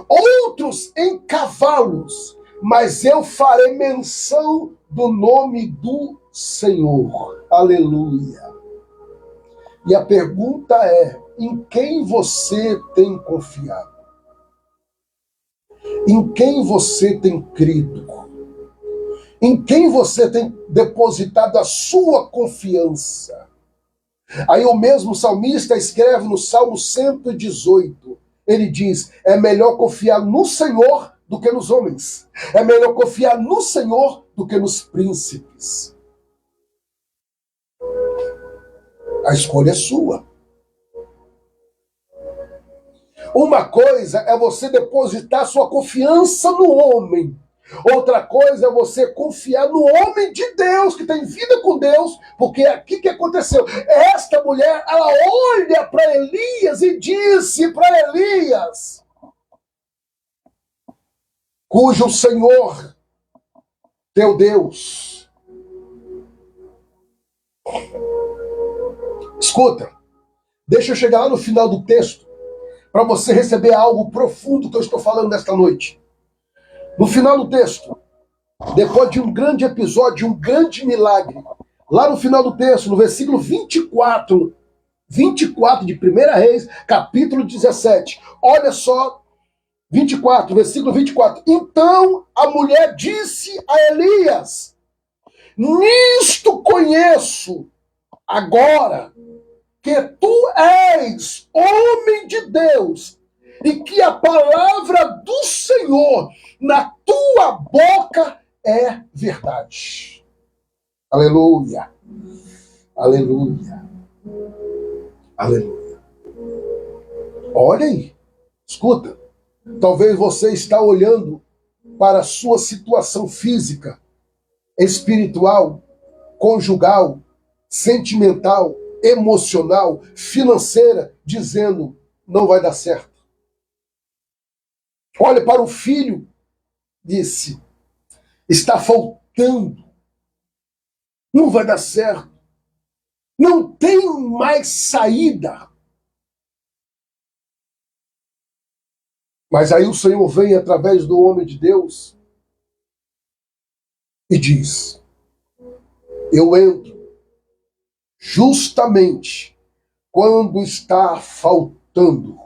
outros em cavalos, mas eu farei menção do nome do Senhor. Aleluia. E a pergunta é: em quem você tem confiado? Em quem você tem crido? Em quem você tem depositado a sua confiança? Aí o mesmo salmista escreve no Salmo 118. Ele diz: é melhor confiar no Senhor do que nos homens. É melhor confiar no Senhor do que nos príncipes. A escolha é sua. Uma coisa é você depositar sua confiança no homem. Outra coisa é você confiar no homem de Deus, que tem vida com Deus, porque aqui que aconteceu? Esta mulher, ela olha para Elias e disse para Elias, cujo Senhor, teu Deus. Escuta, deixa eu chegar lá no final do texto, para você receber algo profundo que eu estou falando nesta noite. No final do texto, depois de um grande episódio, um grande milagre, lá no final do texto, no versículo 24 de 1 Reis, capítulo 17, olha só, 24, versículo 24. Então a mulher disse a Elias: nisto conheço agora que tu és homem de Deus e que a palavra do Senhor na tua boca é verdade. Aleluia. Aleluia. Aleluia. Olha aí. Escuta. Talvez você está olhando para a sua situação física, espiritual, conjugal, sentimental, emocional, financeira, dizendo: não vai dar certo. Olha para o filho, disse: está faltando, não vai dar certo, não tem mais saída. Mas aí o Senhor vem através do homem de Deus e diz: eu entro justamente quando está faltando.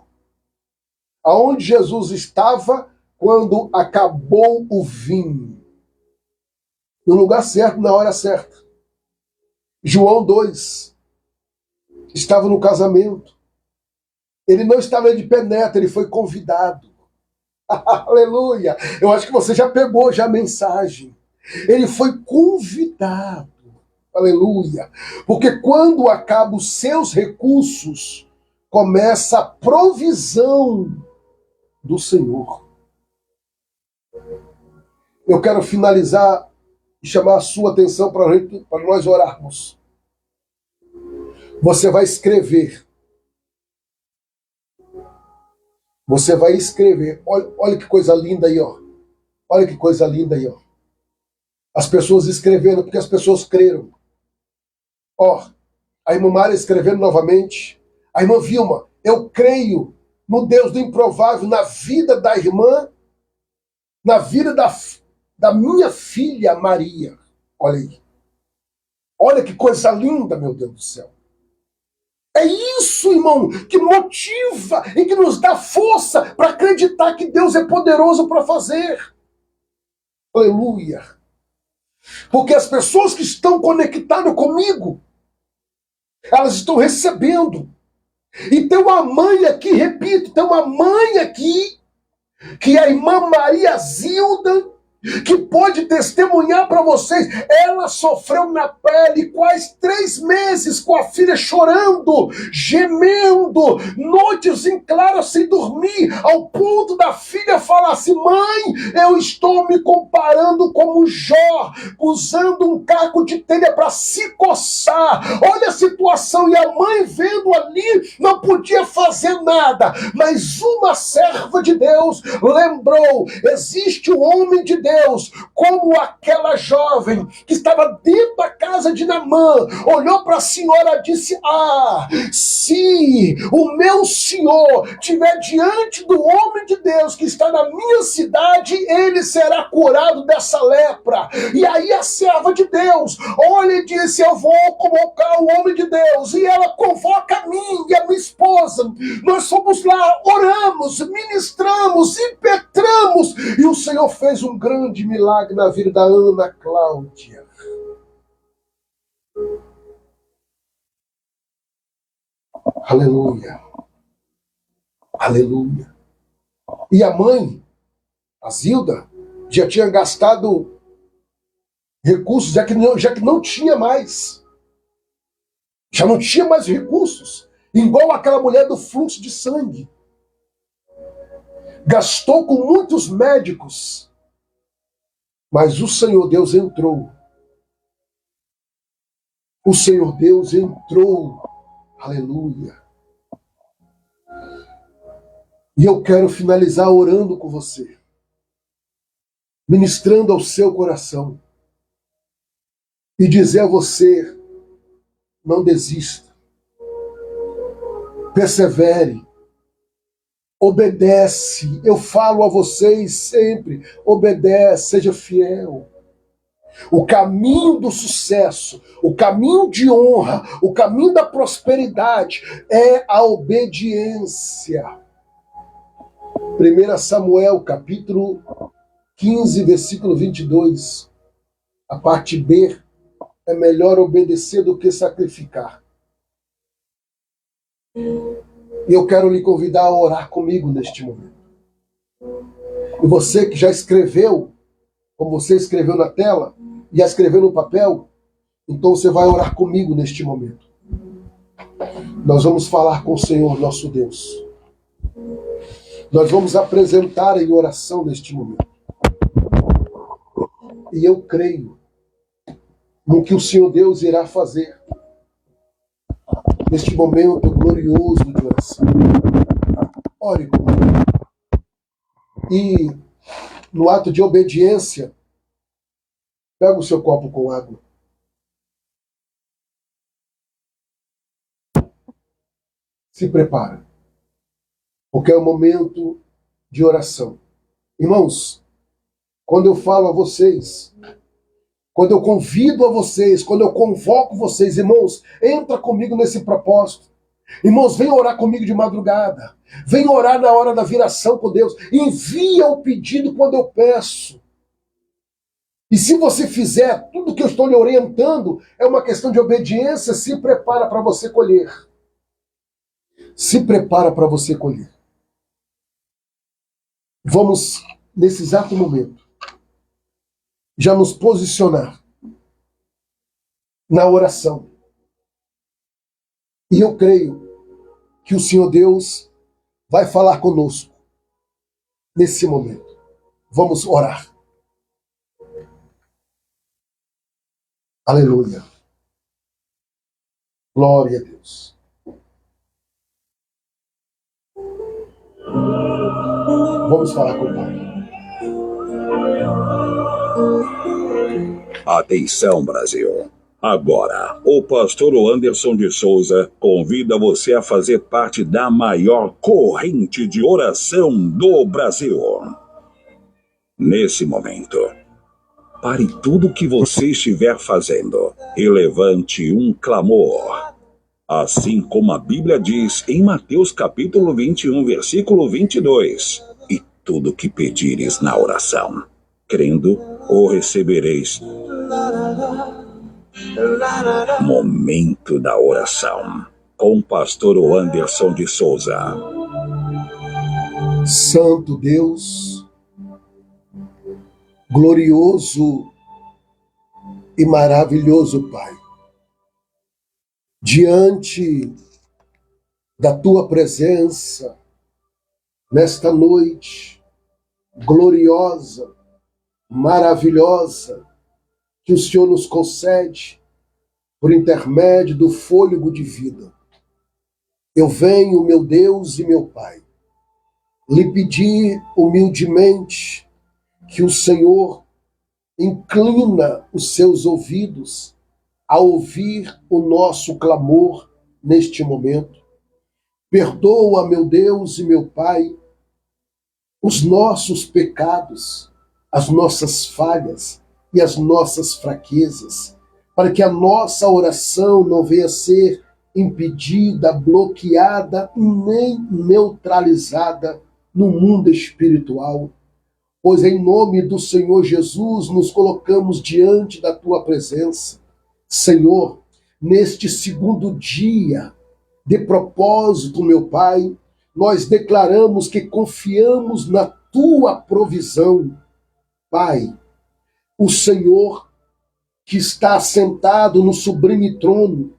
Aonde Jesus estava quando acabou o vinho? No lugar certo, na hora certa. João 2 estava no casamento. Ele não estava de penetra, ele foi convidado. Aleluia! Eu acho que você já pegou já a mensagem. Ele foi convidado. Aleluia! Porque quando acabam os seus recursos, começa a provisão do Senhor. Eu quero finalizar e chamar a sua atenção para nós orarmos. Você vai escrever. Você vai escrever. Olha que coisa linda aí, ó. Olha que coisa linda aí, ó. As pessoas escrevendo, porque as pessoas creram. Ó, a irmã Mária escrevendo novamente. A irmã Vilma: eu creio no Deus do improvável na vida da irmã, na vida da minha filha Maria. Olha aí. Olha que coisa linda, meu Deus do céu. É isso, irmão, que motiva e que nos dá força para acreditar que Deus é poderoso para fazer. Aleluia. Porque as pessoas que estão conectadas comigo, elas estão recebendo. E tem uma mãe aqui, repito, tem uma mãe aqui, que é a irmã Maria Zilda, que pode testemunhar para vocês. Ela sofreu na pele quase 3 meses com a filha chorando, gemendo, noites em claro sem dormir, ao ponto da filha falar assim: mãe, eu estou me comparando como Jó, usando um caco de telha para se coçar. Olha a situação, e a mãe vendo ali, não podia fazer nada, mas uma serva de Deus lembrou: existe um homem de Deus, como aquela jovem que estava dentro da casa de Naamã, olhou para a senhora e disse: se o meu senhor estiver diante do homem de Deus que está na minha cidade, ele será curado dessa lepra. E aí a serva de Deus olha e disse: eu vou convocar o homem de Deus. E ela convoca a mim e a minha esposa. Nós fomos lá, oramos, ministramos, impetramos, e o Senhor fez um grande milagre na vida da Ana Cláudia. Aleluia. Aleluia. E a mãe, a Zilda, já tinha gastado recursos, já que não tinha mais. Já não tinha mais recursos. Igual aquela mulher do fluxo de sangue. Gastou com muitos médicos. Mas o Senhor Deus entrou. O Senhor Deus entrou. Aleluia. E eu quero finalizar orando com você, ministrando ao seu coração, e dizer a você: não desista. Persevere. Obedece. Eu falo a vocês sempre: obedece, seja fiel. O caminho do sucesso, o caminho de honra, o caminho da prosperidade é a obediência. 1 Samuel, capítulo 15, versículo 22. A parte B: é melhor obedecer do que sacrificar. E eu quero lhe convidar a orar comigo neste momento. E você que já escreveu, como você escreveu na tela, e já escreveu no papel, então você vai orar comigo neste momento. Nós vamos falar com o Senhor nosso Deus. Nós vamos apresentar em oração neste momento. E eu creio no que o Senhor Deus irá fazer neste momento glorioso de oração. Ore comigo. E no ato de obediência, pega o seu copo com água. Se prepara, porque é o momento de oração. Irmãos, quando eu falo a vocês, quando eu convido a vocês, quando eu convoco vocês, irmãos, entra comigo nesse propósito. Irmãos, vem orar comigo de madrugada. Vem orar na hora da viração com Deus. Envia o pedido quando eu peço. E se você fizer tudo que eu estou lhe orientando, é uma questão de obediência, se prepara para você colher. Se prepara para você colher. Vamos, nesse exato momento, já nos posicionar na oração. E eu creio que o Senhor Deus vai falar conosco nesse momento. Vamos orar. Aleluia. Glória a Deus. Vamos falar com o Pai. Atenção, Brasil! Agora, o pastor Anderson de Souza convida você a fazer parte da maior corrente de oração do Brasil. Nesse momento, pare tudo o que você estiver fazendo e levante um clamor. Assim como a Bíblia diz em Mateus capítulo 21, versículo 22. E tudo que pedires na oração, crendo, o recebereis. Momento da oração, com o pastor Anderson de Souza. Santo Deus, glorioso e maravilhoso Pai, diante da Tua presença, nesta noite gloriosa, maravilhosa, que o Senhor nos concede por intermédio do fôlego de vida. Eu venho, meu Deus e meu Pai, lhe pedir humildemente que o Senhor inclina os seus ouvidos a ouvir o nosso clamor neste momento. Perdoa, meu Deus e meu Pai, os nossos pecados, as nossas falhas e as nossas fraquezas, para que a nossa oração não venha a ser impedida, bloqueada nem neutralizada no mundo espiritual. Pois em nome do Senhor Jesus nos colocamos diante da Tua presença. Senhor, neste segundo dia de propósito, meu Pai, nós declaramos que confiamos na Tua provisão. Pai, o Senhor que está sentado no sublime trono,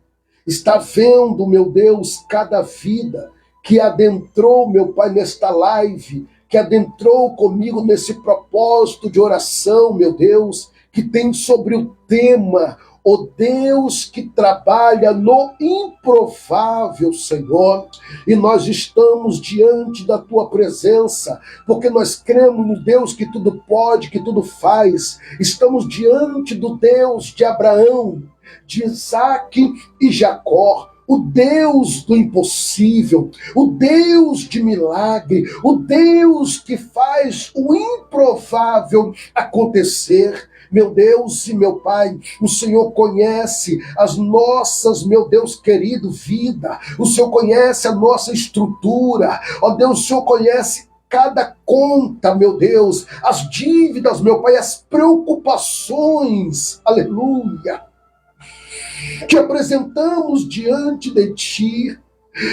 está vendo, meu Deus, cada vida que adentrou, meu Pai, nesta live, que adentrou comigo nesse propósito de oração, meu Deus, que tem sobre o tema o Deus que trabalha no improvável, Senhor. E nós estamos diante da Tua presença, porque nós cremos no Deus que tudo pode, que tudo faz. Estamos diante do Deus de Abraão, de Isaque e Jacó, o Deus do impossível, o Deus de milagre, o Deus que faz o improvável acontecer. Meu Deus e meu Pai, o Senhor conhece as nossas, meu Deus querido, vida. O Senhor conhece a nossa estrutura. Ó Deus, o Senhor conhece cada conta, meu Deus, as dívidas, meu Pai, as preocupações. Aleluia. Que apresentamos diante de Ti.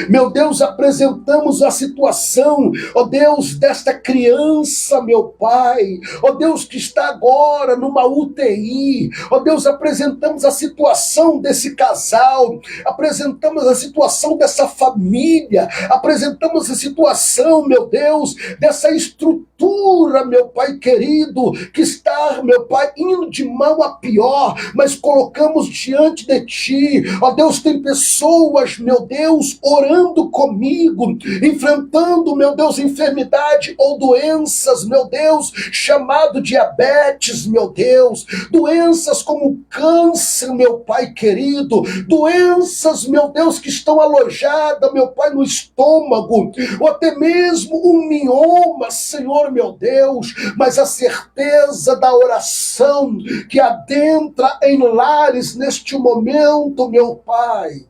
Meu Deus, apresentamos a situação, ó Deus, desta criança, meu Pai, ó Deus, que está agora numa UTI, ó Deus, apresentamos a situação desse casal, apresentamos a situação dessa família, apresentamos a situação, meu Deus, dessa estrutura, meu Pai querido, que está, meu Pai, indo de mal a pior, mas colocamos diante de Ti, ó Deus, tem pessoas, meu Deus, orando comigo, enfrentando, meu Deus, enfermidade ou doenças, meu Deus, chamado diabetes, meu Deus, doenças como câncer, meu Pai querido, doenças, meu Deus, que estão alojadas, meu Pai, no estômago, ou até mesmo um mioma, Senhor, meu Deus, mas a certeza da oração que adentra em lares neste momento, meu Pai.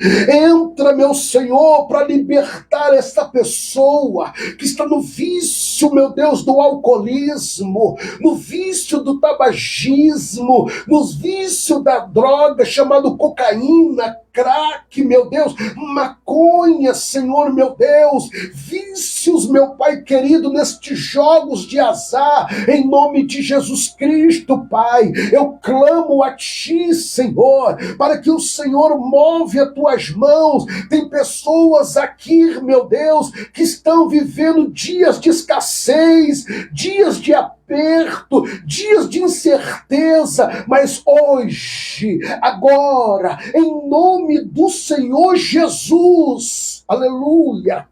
Entra, meu Senhor, para libertar essa pessoa que está no vício, meu Deus, do alcoolismo, no vício do tabagismo, no vício da droga chamado cocaína, crack, meu Deus, maconha, Senhor, meu Deus, vícios, meu Pai querido, nestes jogos de azar, em nome de Jesus Cristo, Pai, eu clamo a Ti, Senhor, para que o Senhor move as Tuas mãos. Tem pessoas aqui, meu Deus, que estão vivendo dias de escassez, dias de aperto, dias de incerteza, mas hoje, agora, em nome do Senhor Jesus, aleluia,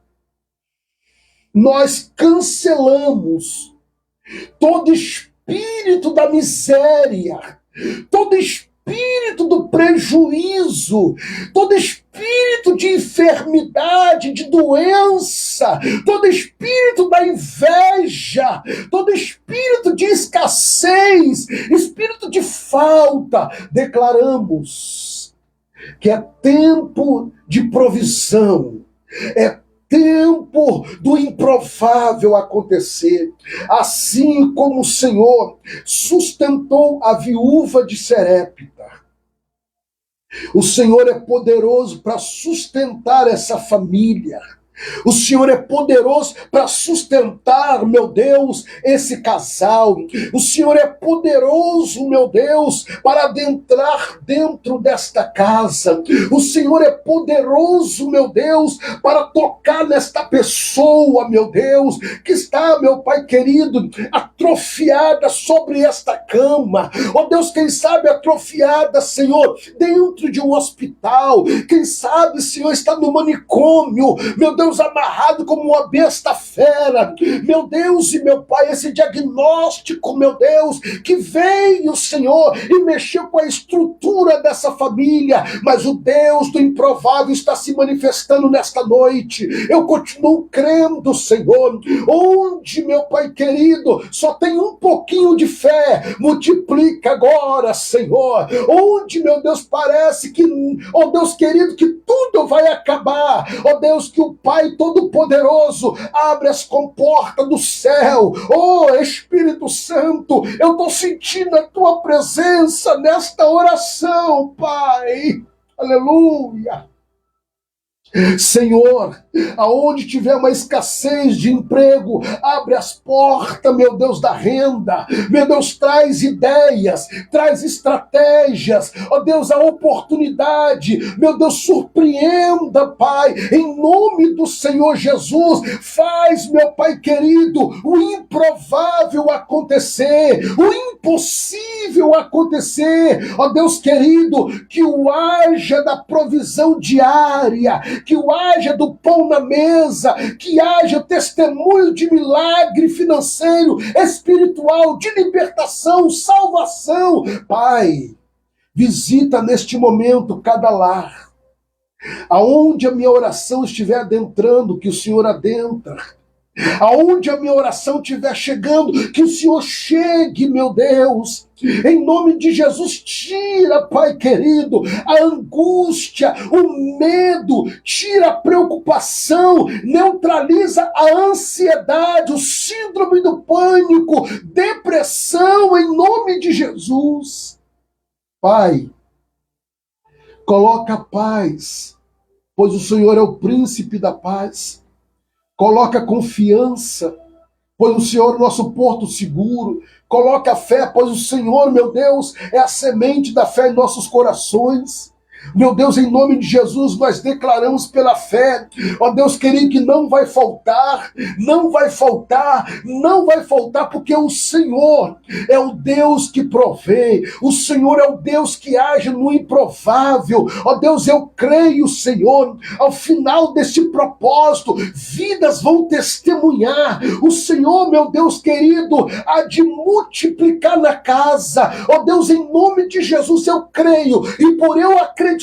nós cancelamos todo espírito da miséria, todo espírito do prejuízo, todo espírito de enfermidade, de doença, todo espírito da inveja, todo espírito de escassez, espírito de falta. Declaramos que é tempo de provisão, é tempo do improvável acontecer. Assim como o Senhor sustentou a viúva de Serepta, o Senhor é poderoso para sustentar essa família. O Senhor é poderoso para sustentar, meu Deus, esse casal. O Senhor é poderoso, meu Deus, para adentrar dentro desta casa. O Senhor é poderoso, meu Deus, para tocar nesta pessoa, meu Deus, que está, meu Pai querido, atrofiada sobre esta cama. Oh Deus, quem sabe atrofiada, Senhor, dentro de um hospital. Quem sabe, Senhor, está no manicômio, meu Deus, amarrado como uma besta fera, meu Deus e meu Pai, esse diagnóstico, meu Deus, que veio, Senhor, e mexeu com a estrutura dessa família, mas o Deus do improvável está se manifestando nesta noite. Eu continuo crendo, Senhor, onde, meu Pai querido, só tem um pouquinho de fé, multiplica agora, Senhor, onde, meu Deus, parece que, oh Deus querido, que tudo vai acabar, oh Deus, que o Pai Todo-Poderoso abre as comportas do céu. Oh Espírito Santo, eu estou sentindo a tua presença nesta oração, Pai. Aleluia. Senhor, aonde tiver uma escassez de emprego, abre as portas, meu Deus, da renda. Meu Deus, traz ideias, traz estratégias. Ó Deus, a oportunidade. Meu Deus, surpreenda, Pai, em nome do Senhor Jesus. Faz, meu Pai querido, o improvável acontecer, o impossível acontecer. Ó Deus querido, que o haja da provisão diária, que o haja do pão na mesa, que haja testemunho de milagre financeiro, espiritual, de libertação, salvação. Pai, visita neste momento cada lar. Aonde a minha oração estiver adentrando, que o Senhor adentra. Aonde a minha oração estiver chegando, que o Senhor chegue, meu Deus. Em nome de Jesus, tira, Pai querido, a angústia, o medo, tira a preocupação, neutraliza a ansiedade, o síndrome do pânico, depressão, em nome de Jesus. Pai, coloca paz, pois o Senhor é o príncipe da paz. Coloca confiança, pois o Senhor é o nosso porto seguro. Coloca fé, pois o Senhor, meu Deus, é a semente da fé em nossos corações. Meu Deus, em nome de Jesus, nós declaramos pela fé, ó Deus querido, que não vai faltar, não vai faltar, não vai faltar, porque o Senhor é o Deus que provê, o Senhor é o Deus que age no improvável. Ó Deus, eu creio, Senhor, ao final deste propósito, vidas vão testemunhar. O Senhor, meu Deus querido, há de multiplicar na casa. Ó Deus, em nome de Jesus, eu creio, e por eu acreditar,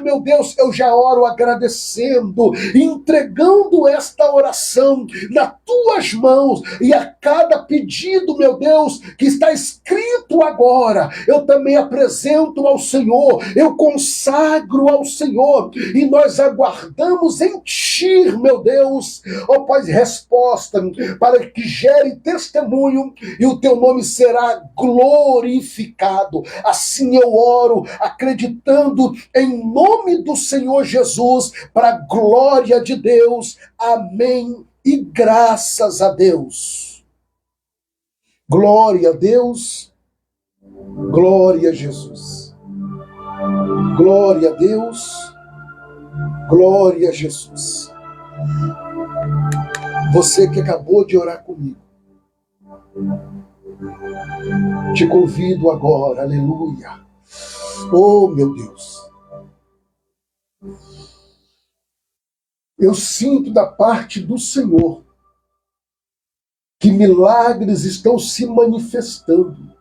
meu Deus, eu já oro agradecendo, entregando esta oração nas tuas mãos, e a cada pedido, meu Deus, que está escrito agora, eu também apresento ao Senhor, eu consagro ao Senhor, e nós aguardamos em Ti, meu Deus, ó Pai, resposta, para que gere testemunho, e o Teu nome será glorificado. Assim eu oro, acreditando em nome do Senhor Jesus, para a glória de Deus. Amém e graças a Deus. Glória a Deus, glória a Jesus. Glória a Deus, glória a Jesus. Você que acabou de orar comigo, te convido agora, aleluia. Oh, meu Deus. Eu sinto da parte do Senhor que milagres estão se manifestando,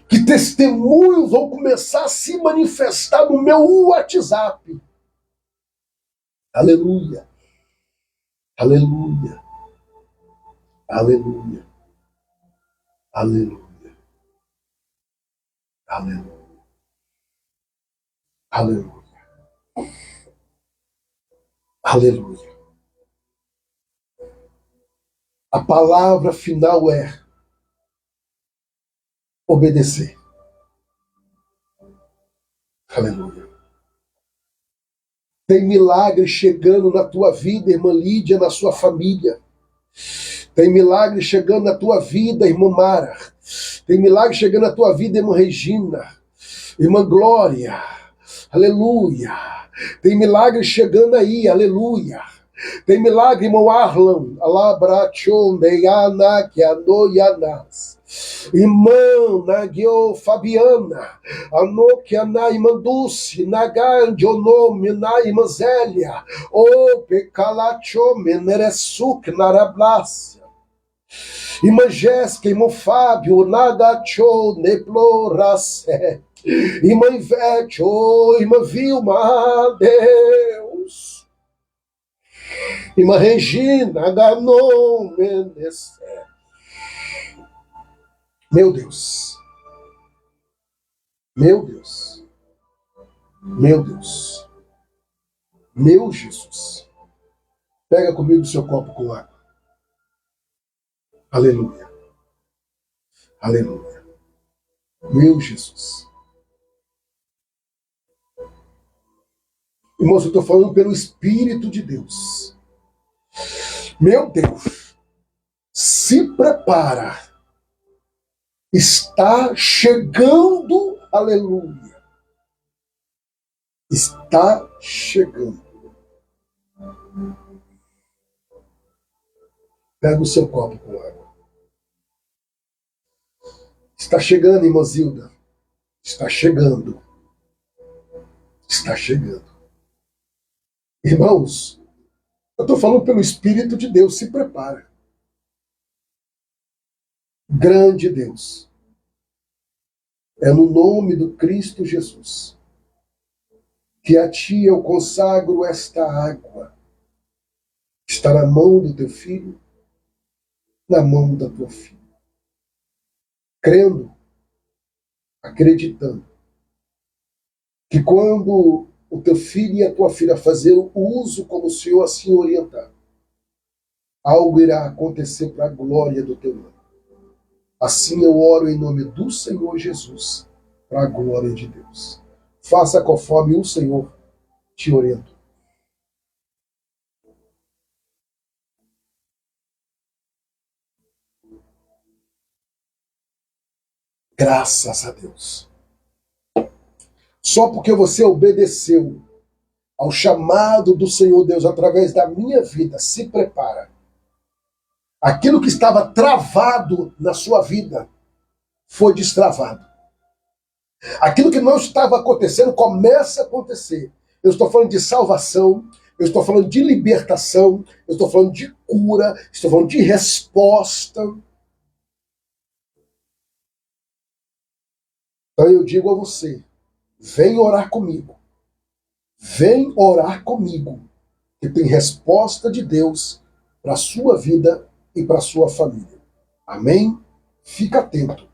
que testemunhos vão começar a se manifestar no meu WhatsApp. Aleluia, aleluia, aleluia, aleluia, aleluia, aleluia, aleluia. A palavra final é obedecer. Aleluia. Tem milagre chegando na tua vida, irmã Lídia, na sua família. Tem milagre chegando na tua vida, irmã Mara. Tem milagre chegando na tua vida, irmã Regina. Irmã Glória. Aleluia. Tem milagre chegando aí, aleluia. Tem milagre, irmão Arlan. Alabrachondeiana, que anoianas. Irmã Nagio Fabiana, Anokiana, irmã Dulce, Nagandionome, na irmã Zélia, O Pecalacho, Meneresuk, Narablácia. Irmã Jéssica, irmão Fábio, Nagacho, Neploracé. Irmã Ivete, irmã Vilma, Deus. Irmã Regina, Ganon, Menecé. Meu Deus. Meu Deus. Meu Deus. Meu Jesus. Pega comigo o seu copo com água. Aleluia. Aleluia. Meu Jesus. Irmãos, eu estou falando pelo Espírito de Deus. Meu Deus. Se prepara. Está chegando, aleluia. Está chegando. Pega o seu copo com água. Está chegando, irmã Zilda. Está chegando. Está chegando. Irmãos, eu estou falando pelo Espírito de Deus, se prepara. Grande Deus. É no nome do Cristo Jesus que a ti eu consagro esta água. Está na mão do teu filho, na mão da tua filha. Crendo, acreditando, que quando o teu filho e a tua filha fazer o uso como o Senhor assim orientar, algo irá acontecer para a glória do teu nome. Assim eu oro em nome do Senhor Jesus, para a glória de Deus. Faça conforme o Senhor te orientou. Graças a Deus. Só porque você obedeceu ao chamado do Senhor Deus através da minha vida, se prepara. Aquilo que estava travado na sua vida foi destravado. Aquilo que não estava acontecendo começa a acontecer. Eu estou falando de salvação, eu estou falando de libertação, eu estou falando de cura, estou falando de resposta. Então eu digo a você, vem orar comigo. Vem orar comigo, que tem resposta de Deus para a sua vida e para a sua família. Amém? Fica atento.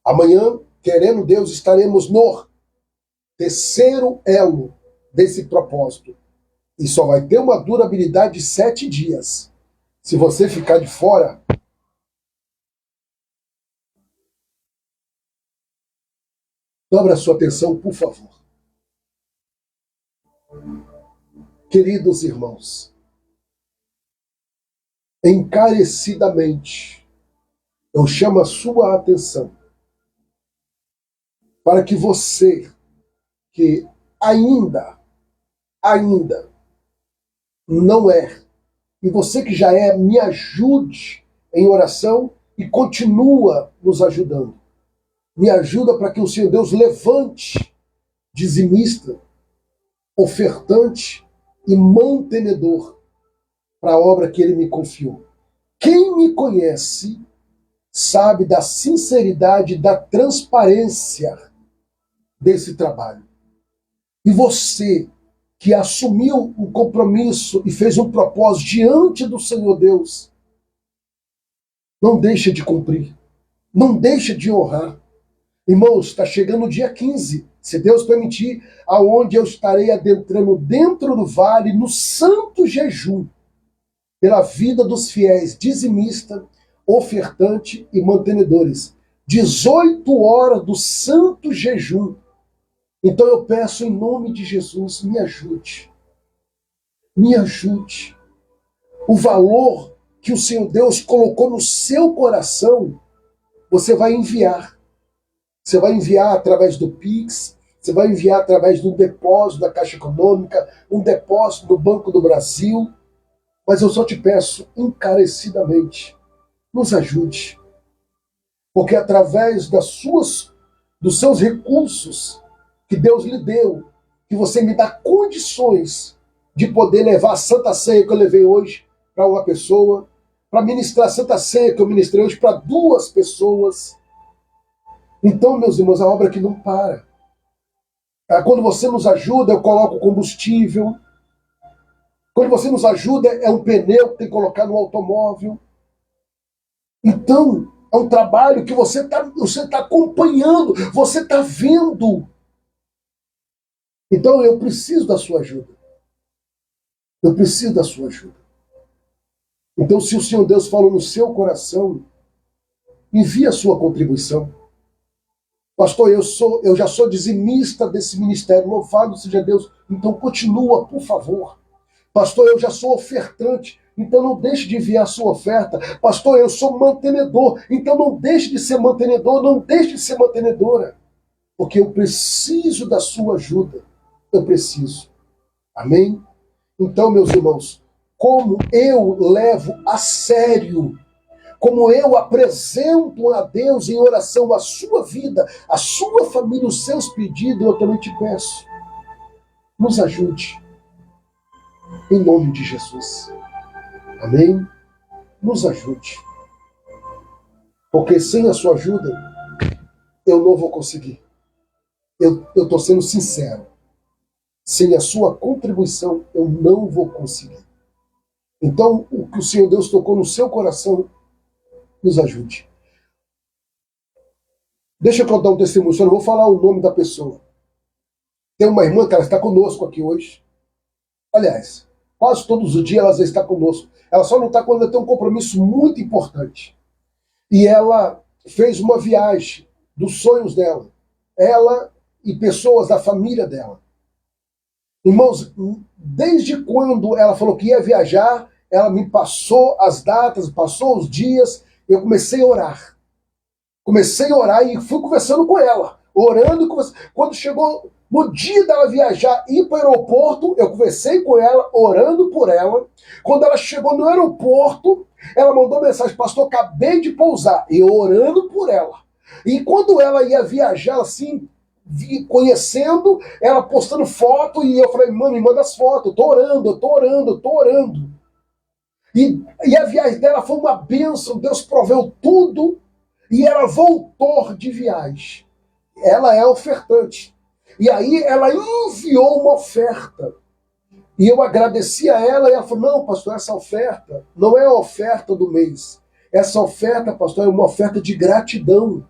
Amanhã, querendo Deus, estaremos no terceiro elo desse propósito. E só vai ter uma durabilidade de 7 dias. Se você ficar de fora, dobre a sua atenção, por favor. Queridos irmãos, encarecidamente, eu chamo a sua atenção para que você, que ainda não é, e você que já é, me ajude em oração e continua nos ajudando. Me ajuda para que o Senhor Deus levante dizimista, ofertante e mantenedor para a obra que Ele me confiou. Quem me conhece sabe da sinceridade, da transparência desse trabalho. E você que assumiu um compromisso e fez um propósito diante do Senhor Deus, não deixa de cumprir, não deixa de honrar. Irmãos, está chegando o dia 15, se Deus permitir, aonde eu estarei adentrando dentro do vale no santo jejum. pela vida dos fiéis dizimista, ofertante e mantenedores. 18 horas do santo jejum. Então eu peço em nome de Jesus, me ajude. Me ajude. O valor que o Senhor Deus colocou no seu coração, você vai enviar. Você vai enviar através do Pix, você vai enviar através de um depósito da Caixa Econômica, um depósito do Banco do Brasil. Mas eu só te peço encarecidamente, nos ajude. Porque através dos seus recursos que Deus lhe deu, que você me dá condições de poder levar a Santa Ceia que eu levei hoje para uma pessoa, para ministrar a Santa Ceia que eu ministrei hoje para 2 pessoas. Então, meus irmãos, a obra que não para. Quando você nos ajuda, eu coloco combustível. Quando você nos ajuda, é um pneu que tem que colocar no automóvel. Então, é um trabalho que você tá acompanhando, você está vendo. Então, eu preciso da sua ajuda. Eu preciso da sua ajuda. Então, se o Senhor Deus falou no seu coração, envie a sua contribuição. Pastor, eu já sou dizimista desse ministério, louvado seja Deus. Então, continua, por favor. Pastor, eu já sou ofertante, então não deixe de enviar a sua oferta. Pastor, eu sou mantenedor, então não deixe de ser mantenedor, não deixe de ser mantenedora. Porque eu preciso da sua ajuda. Eu preciso. Amém? Então, meus irmãos, como eu levo a sério, como eu apresento a Deus em oração a sua vida, a sua família, os seus pedidos, eu também te peço. Nos ajude. Em nome de Jesus. Amém? Nos ajude. Porque sem a sua ajuda, eu não vou conseguir. Eu estou sendo sincero. Sem a sua contribuição, eu não vou conseguir. Então, o que o Senhor Deus tocou no seu coração, nos ajude. Deixa eu contar um testemunho, só não vou falar o nome da pessoa. Tem uma irmã que ela está conosco aqui hoje. Aliás, quase todos os dias ela está conosco. Ela só não está quando ela tem um compromisso muito importante. E ela fez uma viagem dos sonhos dela. Ela e pessoas da família dela. Irmãos, desde quando ela falou que ia viajar, ela me passou as datas, passou os dias, eu comecei a orar. Comecei a orar e fui conversando com ela. Orando e conversando. Quando chegou no dia dela viajar e ir para o aeroporto, eu conversei com ela, orando por ela. Quando ela chegou no aeroporto, ela mandou mensagem: pastor, acabei de pousar. E eu orando por ela. E quando ela ia viajar assim, conhecendo, ela postando foto, e eu falei: mãe, me manda as fotos, eu tô orando, eu tô orando, eu tô orando. E a viagem dela foi uma bênção, Deus proveu tudo, e ela voltou de viagem. Ela é ofertante. E aí ela enviou uma oferta. E eu agradeci a ela, e ela falou: não, pastor, essa oferta não é a oferta do mês. Essa oferta, pastor, é uma oferta de gratidão.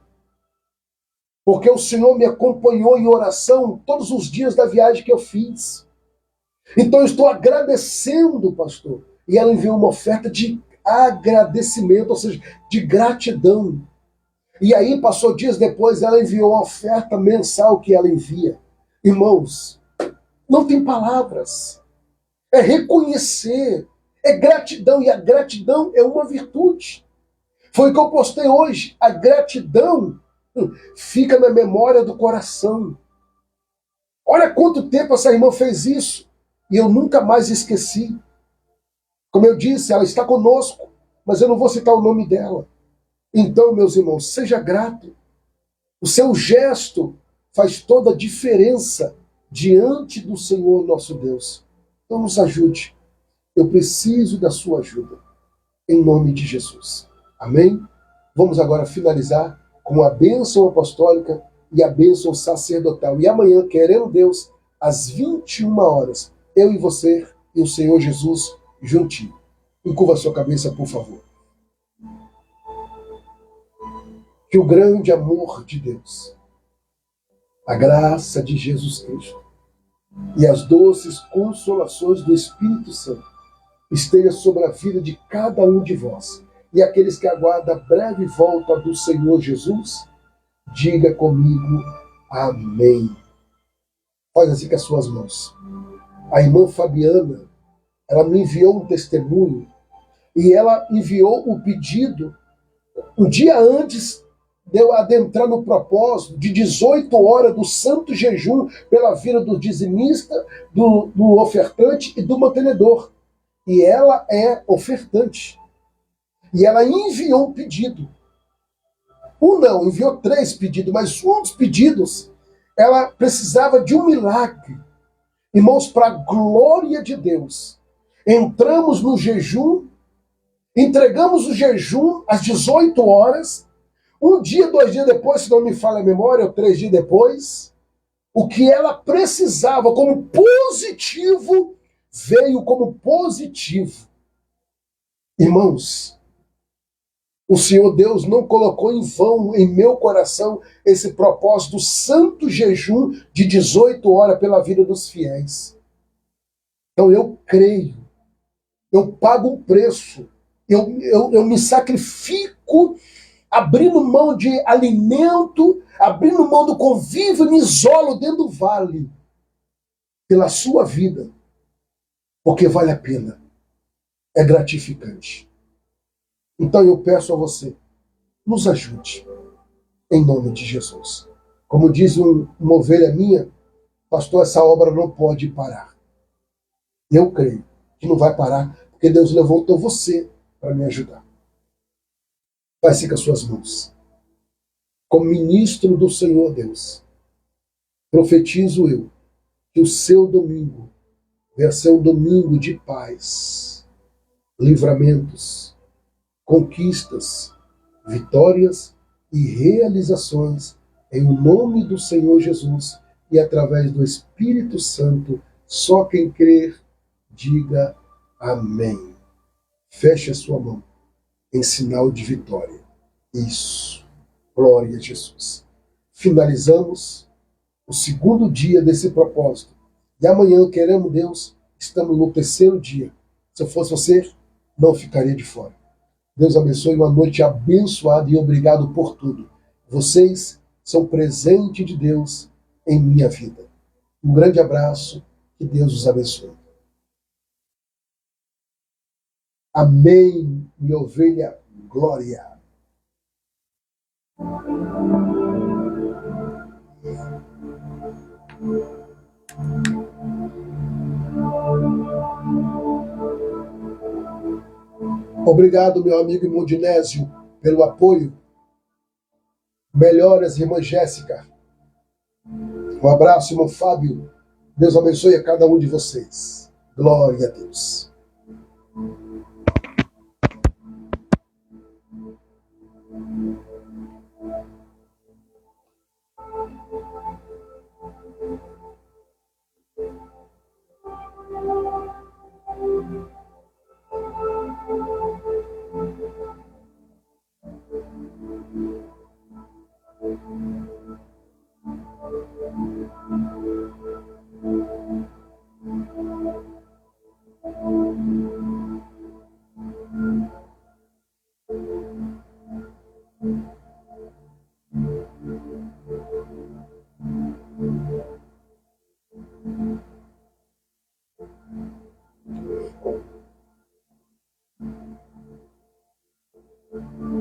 Porque o Senhor me acompanhou em oração todos os dias da viagem que eu fiz. Então eu estou agradecendo, pastor. E ela enviou uma oferta de agradecimento, ou seja, de gratidão. E aí, passou dias depois, ela enviou a oferta mensal que ela envia. Irmãos, não tem palavras. É reconhecer, é gratidão, e a gratidão é uma virtude. Foi o que eu postei hoje. A gratidão fica na memória do coração. Olha quanto tempo essa irmã fez isso, e eu nunca mais esqueci. Como eu disse, ela está conosco, mas eu não vou citar o nome dela. Então, meus irmãos, seja grato. O seu gesto faz toda a diferença diante do Senhor nosso Deus. Então nos ajude. Eu preciso da sua ajuda. Em nome de Jesus. Amém? Vamos agora finalizar com a bênção apostólica e a bênção sacerdotal. E amanhã, querendo Deus, às 21 horas, eu e você e o Senhor Jesus juntinho. Encurva a sua cabeça, por favor. Que o grande amor de Deus, a graça de Jesus Cristo e as doces consolações do Espírito Santo esteja sobre a vida de cada um de vós. E aqueles que aguardam a breve volta do Senhor Jesus, diga comigo, amém. Faz assim com as suas mãos. A irmã Fabiana, ela me enviou um testemunho e ela enviou o pedido um dia antes de eu adentrar no propósito de 18 horas do santo jejum pela vida do dizimista, do ofertante e do mantenedor. E ela é ofertante. E ela enviou um pedido. Não, enviou 3 pedidos, mas um dos pedidos, ela precisava de um milagre. Irmãos, para a glória de Deus, entramos no jejum, entregamos o jejum às 18 horas, um dia, 2 dias depois, se não me falha a memória, ou 3 dias depois, o que ela precisava como positivo, veio como positivo. Irmãos, o Senhor Deus não colocou em vão em meu coração esse propósito do santo jejum de 18 horas pela vida dos fiéis. Então eu creio, eu pago um preço, eu me sacrifico abrindo mão de alimento, abrindo mão do convívio e me isolo dentro do vale pela sua vida, porque vale a pena, é gratificante. Então eu peço a você, nos ajude, em nome de Jesus. Como diz uma ovelha minha, pastor, essa obra não pode parar. Eu creio que não vai parar, porque Deus levantou você para me ajudar. Vai com as suas mãos. Como ministro do Senhor Deus, profetizo eu que o seu domingo venha ser um domingo de paz, livramentos, conquistas, vitórias e realizações em nome do Senhor Jesus e através do Espírito Santo. Só quem crer, diga amém. Feche a sua mão em sinal de vitória. Isso. Glória a Jesus. Finalizamos o segundo dia desse propósito. E amanhã, queremos Deus, estamos no terceiro dia. Se eu fosse você, não ficaria de fora. Deus abençoe, uma noite abençoada e obrigado por tudo. Vocês são presente de Deus em minha vida. Um grande abraço, que Deus os abençoe. Amém, minha ovelha, glória. Obrigado, meu amigo Imundinésio, pelo apoio. Melhoras, irmã Jéssica. Um abraço, irmão Fábio. Deus abençoe a cada um de vocês. Glória a Deus.